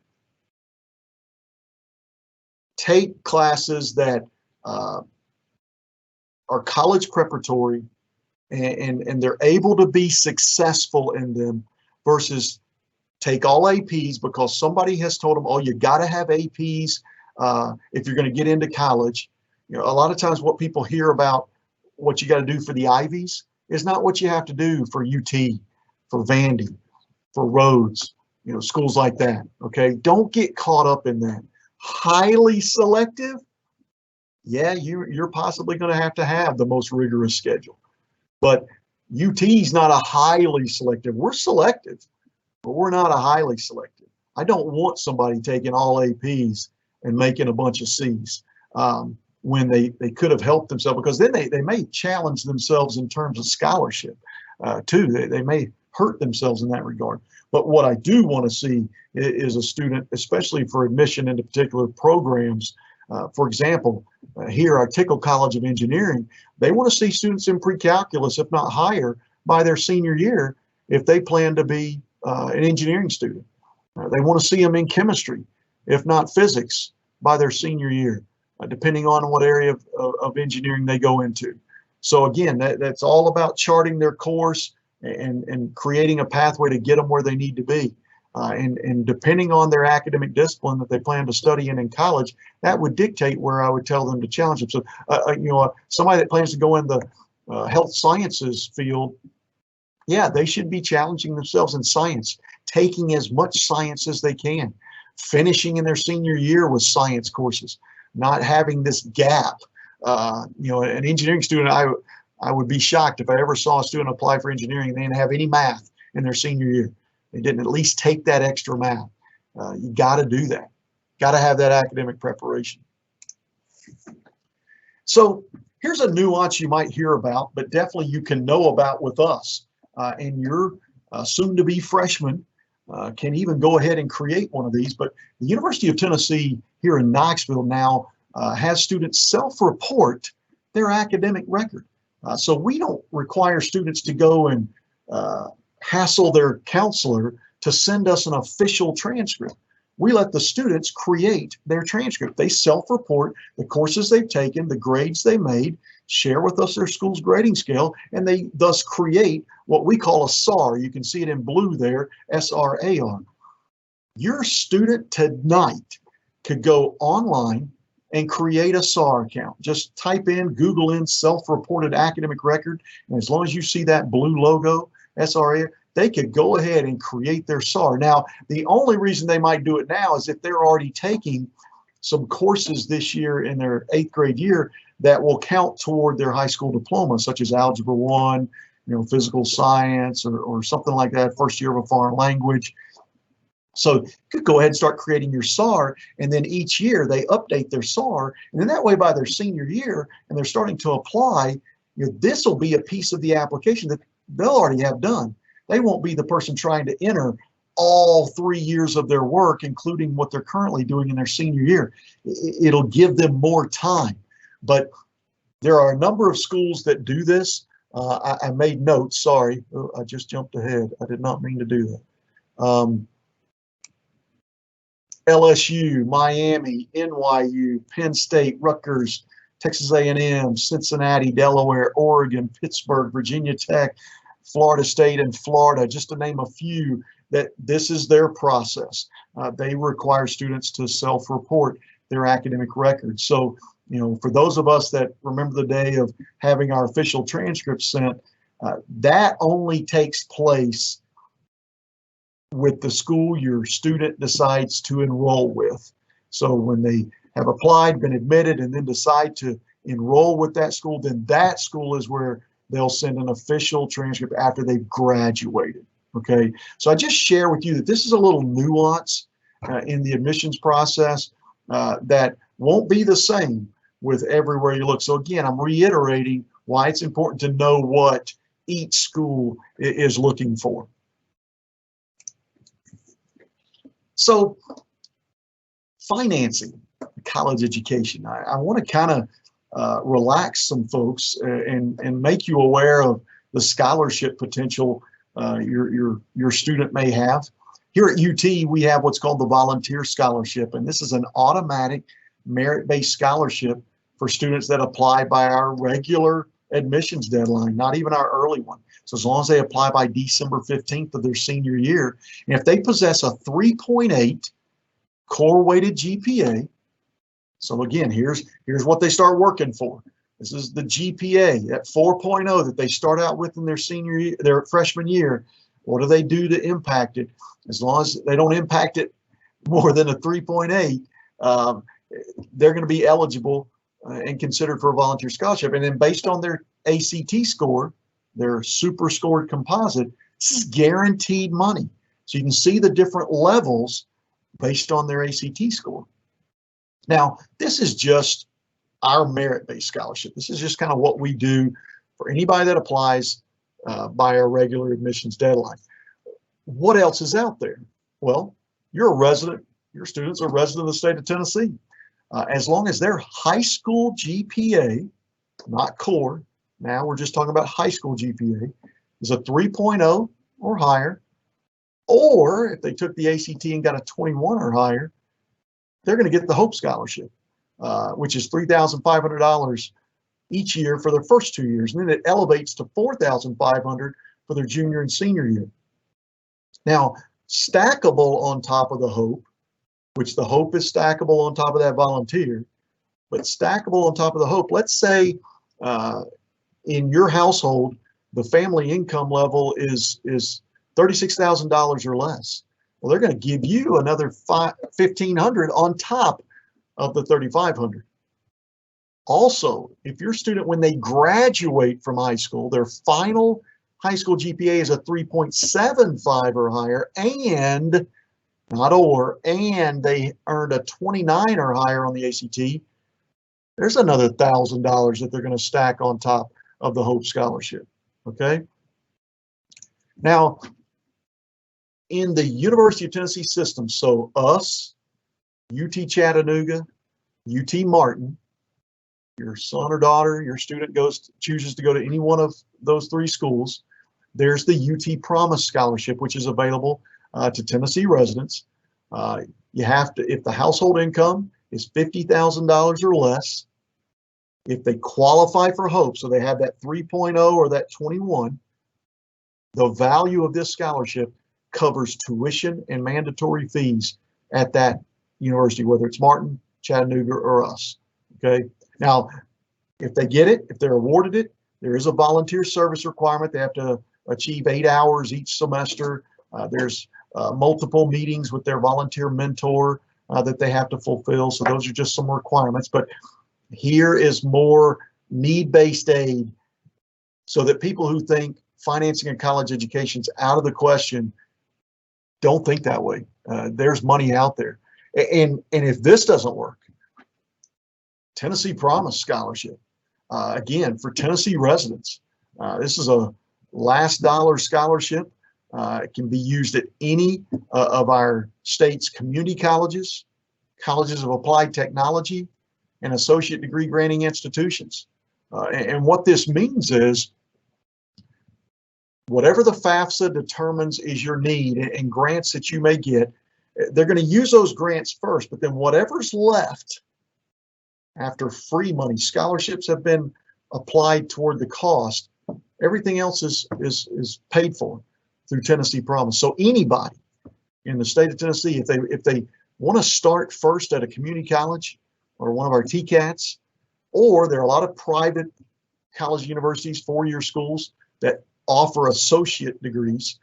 take classes that are college preparatory and they're able to be successful in them versus take all APs because somebody has told them, oh, you got to have APs if you're going to get into college. You know, a lot of times what people hear about what you got to do for the Ivies is not what you have to do for UT, for Vandy, for Rhodes, you know, schools like that. Okay, don't get caught up in that. Highly selective, yeah, you're possibly going to have the most rigorous schedule. But UT is not a highly selective. We're selective, but we're not a highly selective. I don't want somebody taking all APs and making a bunch of C's when they could have helped themselves, because then they may challenge themselves in terms of scholarship too. They may hurt themselves in that regard. But what I do want to see is a student, especially for admission into particular programs. For example, here at Tickle College of Engineering, they want to see students in pre-calculus, if not higher, by their senior year if they plan to be an engineering student. They want to see them in chemistry, if not physics, by their senior year, depending on what area of engineering they go into. So again, that's all about charting their course and creating a pathway to get them where they need to be. And depending on their academic discipline that they plan to study in college, that would dictate where I would tell them to challenge them. So, you know, somebody that plans to go in the health sciences field, yeah, they should be challenging themselves in science, taking as much science as they can, finishing in their senior year with science courses, not having this gap. You know, an engineering student, I would be shocked if I ever saw a student apply for engineering and they didn't have any math in their senior year. They didn't at least take that extra math. You got to do that. Got to have that academic preparation. So here's a nuance you might hear about, but definitely you can know about with us. And your soon-to-be freshman can even go ahead and create one of these. But the University of Tennessee here in Knoxville now has students self-report their academic record. So we don't require students to go and hassle their counselor to send us an official transcript. We let the students create their transcript. They self-report the courses they've taken, the grades they made, share with us their school's grading scale, and they thus create what we call a SAR. You can see it in blue there, SRAR. Your student tonight could go online and create a SAR account. Just type in, Google in self-reported academic record, and as long as you see that blue logo, SRA, they could go ahead and create their SAR. Now, the only reason they might do it now is if they're already taking some courses this year in their 8th grade year that will count toward their high school diploma, such as Algebra 1 physical science or something like that, first year of a foreign language. So you could go ahead and start creating your SAR, and then each year they update their SAR, and then that way by their senior year, and they're starting to apply, this will be a piece of the application that they'll already have done. They won't be the person trying to enter all 3 years of their work, including what they're currently doing in their senior year. It'll give them more time. But there are a number of schools that do this. I made notes, sorry, I just jumped ahead. I did not mean to do that. LSU, Miami, NYU, Penn State, Rutgers, Texas A&M, Cincinnati, Delaware, Oregon, Pittsburgh, Virginia Tech, Florida State, and Florida, just to name a few, that this is their process. They require students to self-report their academic records. So, for those of us that remember the day of having our official transcripts sent, that only takes place with the school your student decides to enroll with. So when they have applied, been admitted, and then decide to enroll with that school, then that school is where they'll send an official transcript after they've graduated. Okay, so I just share with you that this is a little nuance in the admissions process that won't be the same with everywhere you look. So again, I'm reiterating why it's important to know what each school is looking for. So financing college education, I want to kind of relax some folks and make you aware of the scholarship potential your student may have. Here at UT, we have what's called the Volunteer Scholarship, and this is an automatic merit-based scholarship for students that apply by our regular admissions deadline, not even our early one. So as long as they apply by December 15th of their senior year, and if they possess a 3.8 core weighted GPA, so again, here's what they start working for. This is the GPA at 4.0 that they start out with in their senior year, their freshman year. What do they do to impact it? As long as they don't impact it more than a 3.8, they're going to be eligible and considered for a volunteer scholarship. And then based on their ACT score, their super scored composite, this is guaranteed money. So you can see the different levels based on their ACT score. Now, this is just our merit-based scholarship. This is just kind of what we do for anybody that applies by our regular admissions deadline. What else is out there? Well, you're a resident, your students are a resident of the state of Tennessee. As long as their high school GPA, not core, now we're just talking about high school GPA, is a 3.0 or higher, or if they took the ACT and got a 21 or higher, they're going to get the Hope Scholarship, which is $3,500 each year for their first 2 years. And then it elevates to $4,500 for their junior and senior year. Now, stackable on top of the Hope, which the Hope is stackable on top of that volunteer, but stackable on top of the Hope, let's say in your household, the family income level is $36,000 or less. Well, they're going to give you another $1,500 on top of the $3,500. Also, if your student, when they graduate from high school, their final high school GPA is a 3.75 or higher, and not or, and they earned a 29 or higher on the ACT, there's another $1,000 that they're going to stack on top of the Hope Scholarship. Okay. Now, in the University of Tennessee system, so us, UT Chattanooga, UT Martin, your son or daughter, your student chooses to go to any one of those three schools, there's the UT Promise Scholarship, which is available to Tennessee residents. You have to, if the household income is $50,000 or less, if they qualify for Hope, so they have that 3.0 or that 21, the value of this scholarship covers tuition and mandatory fees at that university, whether it's Martin, Chattanooga, or us. Okay. Now, if they get it, if they're awarded it, there is a volunteer service requirement. They have to achieve 8 hours each semester. There's multiple meetings with their volunteer mentor that they have to fulfill. So those are just some requirements. But here is more need-based aid so that people who think financing a college education's out of the question, don't think that way. There's money out there. And if this doesn't work, Tennessee Promise Scholarship, again, for Tennessee residents, this is a last dollar scholarship. It can be used at any of our state's community colleges, colleges of applied technology, and associate degree granting institutions. And what this means is whatever the FAFSA determines is your need and grants that you may get, they're going to use those grants first, but then whatever's left after free money, scholarships have been applied toward the cost, everything else is paid for through Tennessee Promise. So anybody in the state of Tennessee, if they want to start first at a community college or one of our TCATs, or there are a lot of private college universities, four-year schools that offer associate degrees,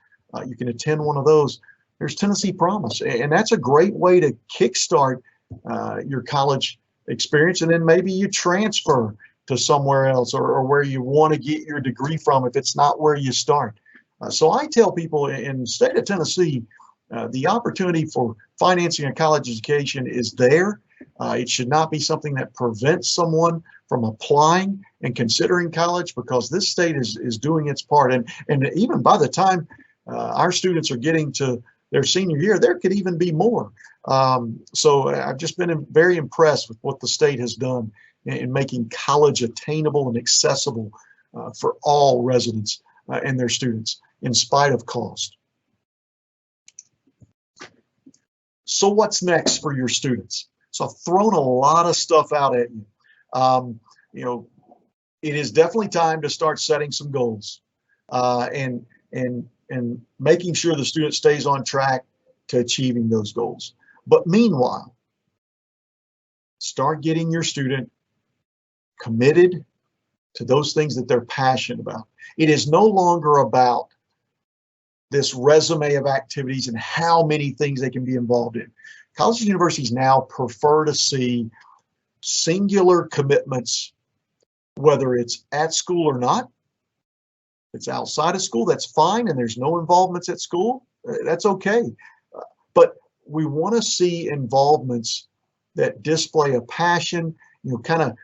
you can attend one of those. There's Tennessee Promise, and that's a great way to kickstart your college experience, and then maybe you transfer to somewhere else or where you want to get your degree from if it's not where you start. So I tell people in the state of Tennessee, the opportunity for financing a college education is there. It should not be something that prevents someone from applying and considering college, because this state is doing its part. And even by the time our students are getting to their senior year, there could even be more. So I've just been very impressed with what the state has done in making college attainable and accessible for all residents and their students, in spite of cost. So what's next for your students? So I've thrown a lot of stuff out at you. You know, it is definitely time to start setting some goals and making sure the student stays on track to achieving those goals. But meanwhile, start getting your student committed to those things that they're passionate about. It is no longer about this resume of activities and how many things they can be involved in. Colleges and universities now prefer to see singular commitments, whether it's at school or not. If it's outside of school, that's fine, and there's no involvements at school, that's okay. But we want to see involvements that display a passion, kind of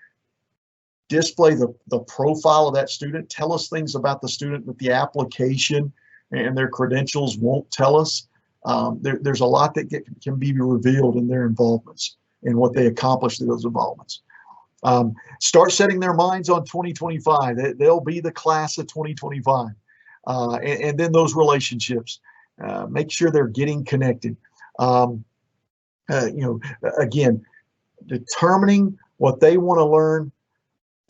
display the profile of that student, tell us things about the student that the application and their credentials won't tell us. There's a lot that can be revealed in their involvements and what they accomplish through those involvements. Start setting their minds on 2025. They'll be the class of 2025. And then those relationships, make sure they're getting connected. Again, determining what they want to learn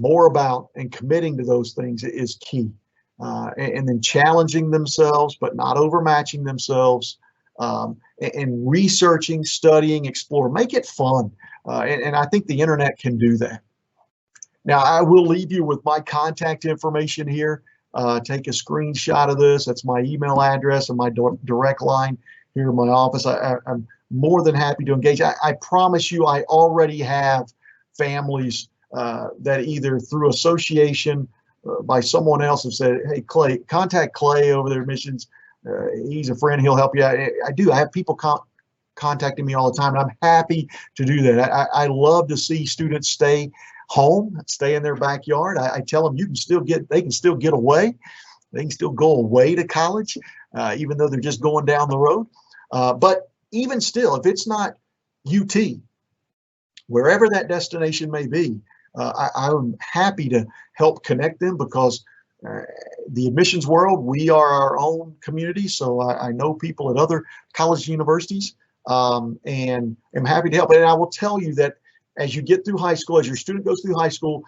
more about and committing to those things is key. And then challenging themselves, but not overmatching themselves, and researching, studying, explore. Make it fun. And I think the internet can do that. Now, I will leave you with my contact information here. Take a screenshot of this. That's my email address and my direct line here in my office. I'm more than happy to engage. I promise you, I already have families that either through association by someone else have said, hey, Clay, contact Clay over there at Admissions. He's a friend. He'll help you out. I have people contacting me all the time, and I'm happy to do that. I love to see students stay home, stay in their backyard. I tell them they can still get away. They can still go away to college, even though they're just going down the road. But even still, if it's not UT, wherever that destination may be, I'm happy to help connect them, because the admissions world, we are our own community. So I know people at other colleges and universities, and am happy to help. And I will tell you that as you get through high school, as your student goes through high school,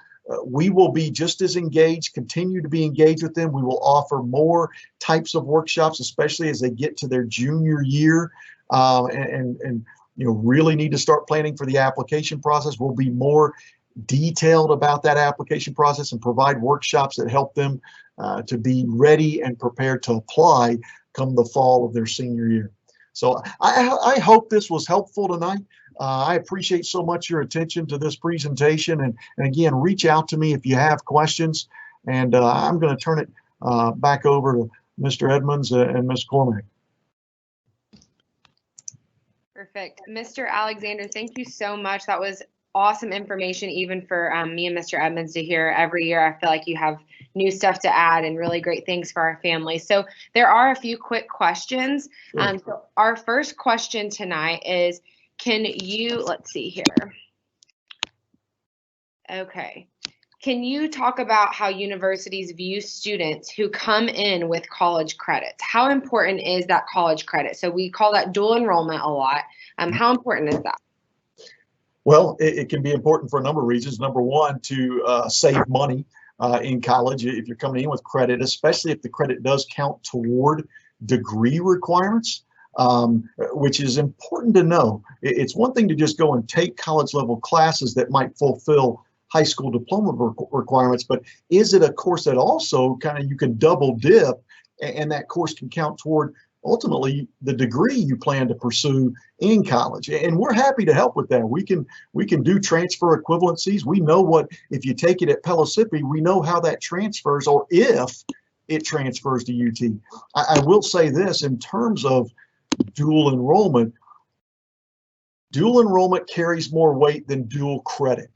we will be just as engaged, continue to be engaged with them. We will offer more types of workshops, especially as they get to their junior year, and really need to start planning for the application process. We'll be more detailed about that application process and provide workshops that help them to be ready and prepared to apply come the fall of their senior year. So I hope this was helpful tonight. I appreciate so much your attention to this presentation, and again, reach out to me if you have questions, and I'm going to turn it back over to Mr. Edmonds and Ms. Cormack. Perfect. Mr. Alexander, thank you so much. That was awesome information, even for me and Mr. Edmonds to hear every year. I feel like you have new stuff to add and really great things for our family. So there are a few quick questions. Sure. So our first question tonight is, let's see here. Okay. Can you talk about how universities view students who come in with college credits? How important is that college credit? So we call that dual enrollment a lot. How important is that? Well, it can be important for a number of reasons. Number one, to save money in college if you're coming in with credit, especially if the credit does count toward degree requirements, which is important to know. It's one thing to just go and take college level classes that might fulfill high school diploma requirements, but is it a course that also kind of you can double dip, and that course can count toward ultimately the degree you plan to pursue in college? And we're happy to help with that. We can do transfer equivalencies. We know what, if you take it at Pellissippi, we know how that transfers, or if it transfers to UT. I will say this, in terms of dual enrollment carries more weight than dual credit.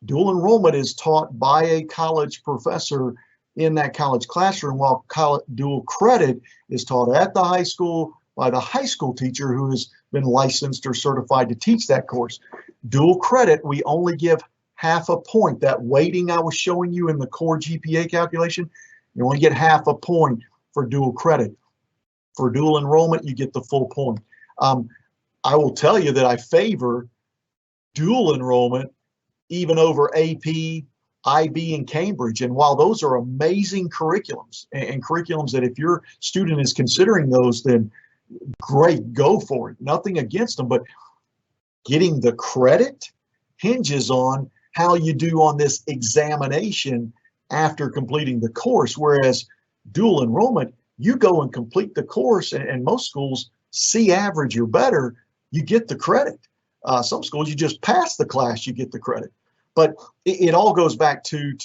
Dual enrollment is taught by a college professor in that college classroom, while dual credit is taught at the high school by the high school teacher who has been licensed or certified to teach that course. Dual credit, we only give half a point. That weighting I was showing you in the core GPA calculation, you only get half a point for dual credit. For dual enrollment, you get the full point. I will tell you that I favor dual enrollment even over AP, IB, and Cambridge. And while those are amazing curriculums, and curriculums that if your student is considering those, then great, go for it. Nothing against them, but getting the credit hinges on how you do on this examination after completing the course. Whereas dual enrollment, you go and complete the course, and most schools C average or better, you get the credit. Some schools, you just pass the class, you get the credit. But it all goes back to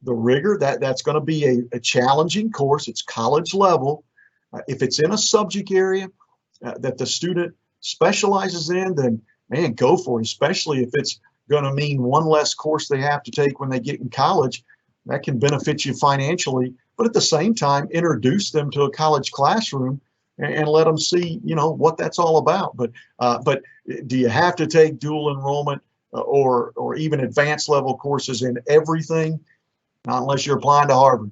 the rigor. That's going to be a challenging course. It's college level. If it's in a subject area that the student specializes in, then man, go for it, especially if it's going to mean one less course they have to take when they get in college. That can benefit you financially, but at the same time, introduce them to a college classroom and let them see, what that's all about. But do you have to take dual enrollment or even advanced level courses in everything? Not unless you're applying to Harvard.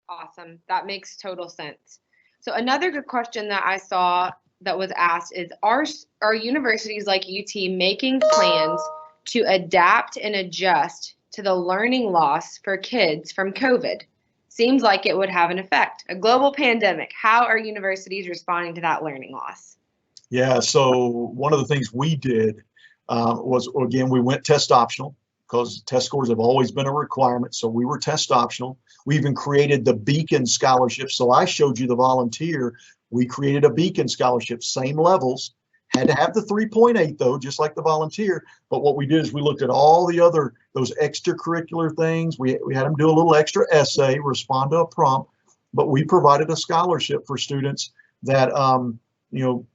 Awesome. That makes total sense. So another good question that I saw that was asked is, are universities like UT making plans to adapt and adjust to the learning loss for kids from COVID? Seems like it would have an effect. A global pandemic. How are universities responding to that learning loss? Yeah, so one of the things we did was, again, we went test optional because test scores have always been a requirement. So we were test optional. We even created the Beacon Scholarship. So I showed you the volunteer. We created a Beacon Scholarship, same levels. Had to have the 3.8 though, just like the volunteer. But what we did is we looked at all the other, those extracurricular things. We had them do a little extra essay, respond to a prompt, but we provided a scholarship for students that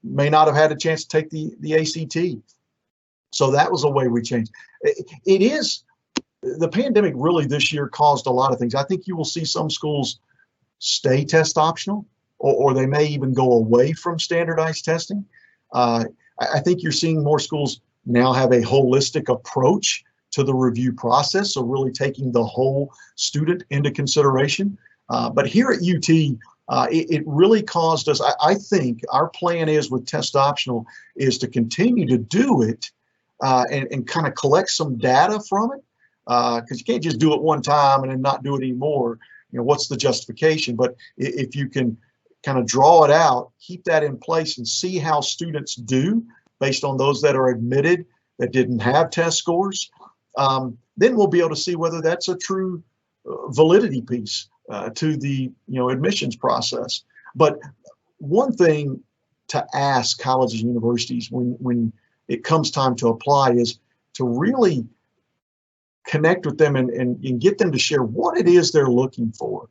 may not have had a chance to take the ACT. So that was a way we changed. The pandemic really this year caused a lot of things. I think you will see some schools stay test optional, or they may even go away from standardized testing. I think you're seeing more schools now have a holistic approach to the review process, so really taking the whole student into consideration. But here at UT, it really caused us, I think our plan is with test optional is to continue to do it and kind of collect some data from it, because you can't just do it one time and then not do it anymore. What's the justification? But if you can kind of draw it out, keep that in place and see how students do based on those that are admitted that didn't have test scores, then we'll be able to see whether that's a true validity piece to the admissions process. But one thing to ask colleges and universities when it comes time to apply is to really connect with them and get them to share what it is they're looking for.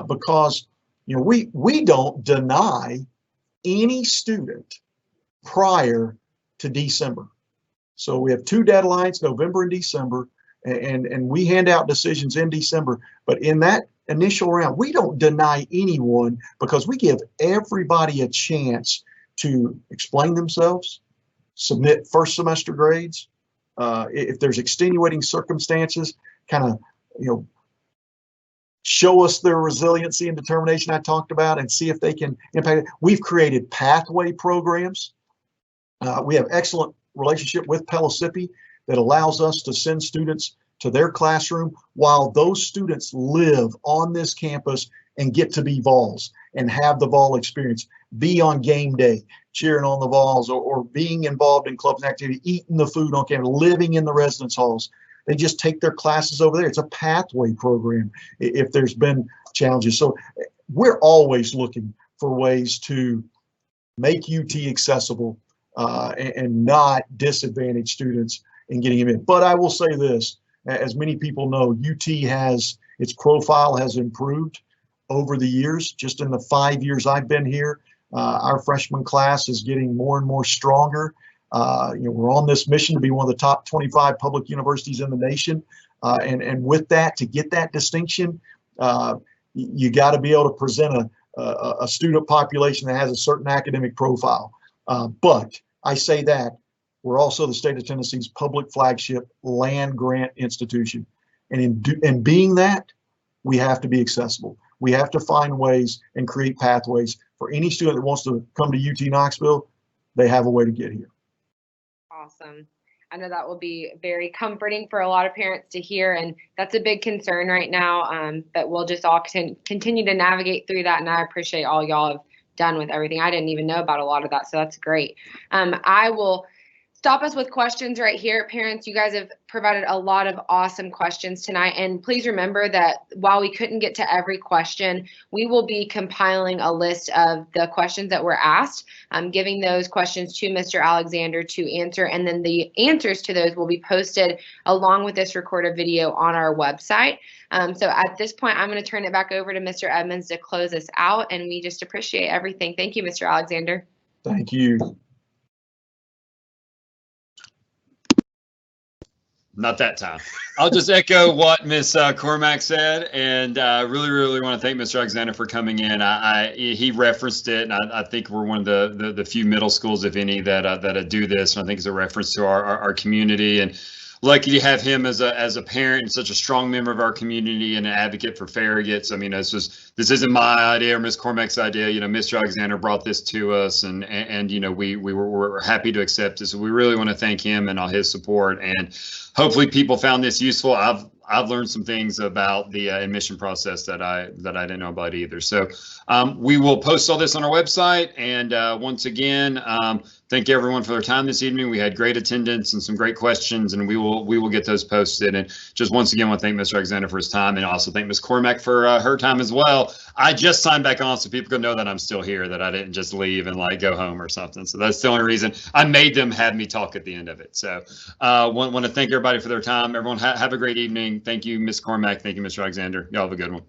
Because, we don't deny any student prior to December. So we have 2 deadlines, November and December, and we hand out decisions in December. But in that initial round, we don't deny anyone because we give everybody a chance to explain themselves, submit first semester grades. If there's extenuating circumstances, kind of, show us their resiliency and determination I talked about and see if they can impact it. We've created pathway programs. We have excellent relationship with Pellissippi that allows us to send students to their classroom while those students live on this campus and get to be Vols and have the Vol experience, be on game day, cheering on the Vols, or being involved in clubs and activity, eating the food on campus, living in the residence halls. They just take their classes over there. It's a pathway program if there's been challenges. So we're always looking for ways to make UT accessible and not disadvantage students in getting them in. But I will say this, as many people know, UT its profile has improved over the years. Just in the 5 years I've been here, our freshman class is getting more and more stronger. We're on this mission to be one of the top 25 public universities in the nation. And with that, to get that distinction, you got to be able to present a student population that has a certain academic profile. But I say that we're also the state of Tennessee's public flagship land grant institution. And in being that, we have to be accessible. We have to find ways and create pathways for any student that wants to come to UT Knoxville. They have a way to get here. Awesome. I know that will be very comforting for a lot of parents to hear, and that's a big concern right now. But we'll just all continue to navigate through that, and I appreciate all y'all have done with everything. I didn't even know about a lot of that, so that's great. I will stop us with questions right here. Parents, you guys have provided a lot of awesome questions tonight. And please remember that while we couldn't get to every question, we will be compiling a list of the questions that were asked, giving those questions to Mr. Alexander to answer. And then the answers to those will be posted along with this recorded video on our website. So at this point, I'm going to turn it back over to Mr. Edmonds to close us out. And we just appreciate everything. Thank you, Mr. Alexander. Thank you. Not that time. I'll just echo what Ms. Cormack said, and really, really want to thank Mr. Alexander for coming in. He referenced it, and I think we're one of the few middle schools, if any, that do this. And I think it's a reference to our community, and lucky to have him as a parent and such a strong member of our community and an advocate for Farragut's. I mean, this isn't my idea or Ms. Cormack's idea. Mr. Alexander brought this to us, and we were happy to accept it. So we really want to thank him and all his support, and hopefully people found this useful. I've learned some things about the admission process that I didn't know about either. So we will post all this on our website. And once again, thank everyone for their time this evening. We had great attendance and some great questions, and we will get those posted. And just once again, I want to thank Mr. Alexander for his time, and also thank Ms. Cormack for her time as well. I just signed back on so people can know that I'm still here, that I didn't just leave and go home or something. So that's the only reason I made them have me talk at the end of it. So want to thank everybody for their time. Everyone have a great evening. Thank you, Ms. Cormack. Thank you, Mr. Alexander. Y'all have a good one.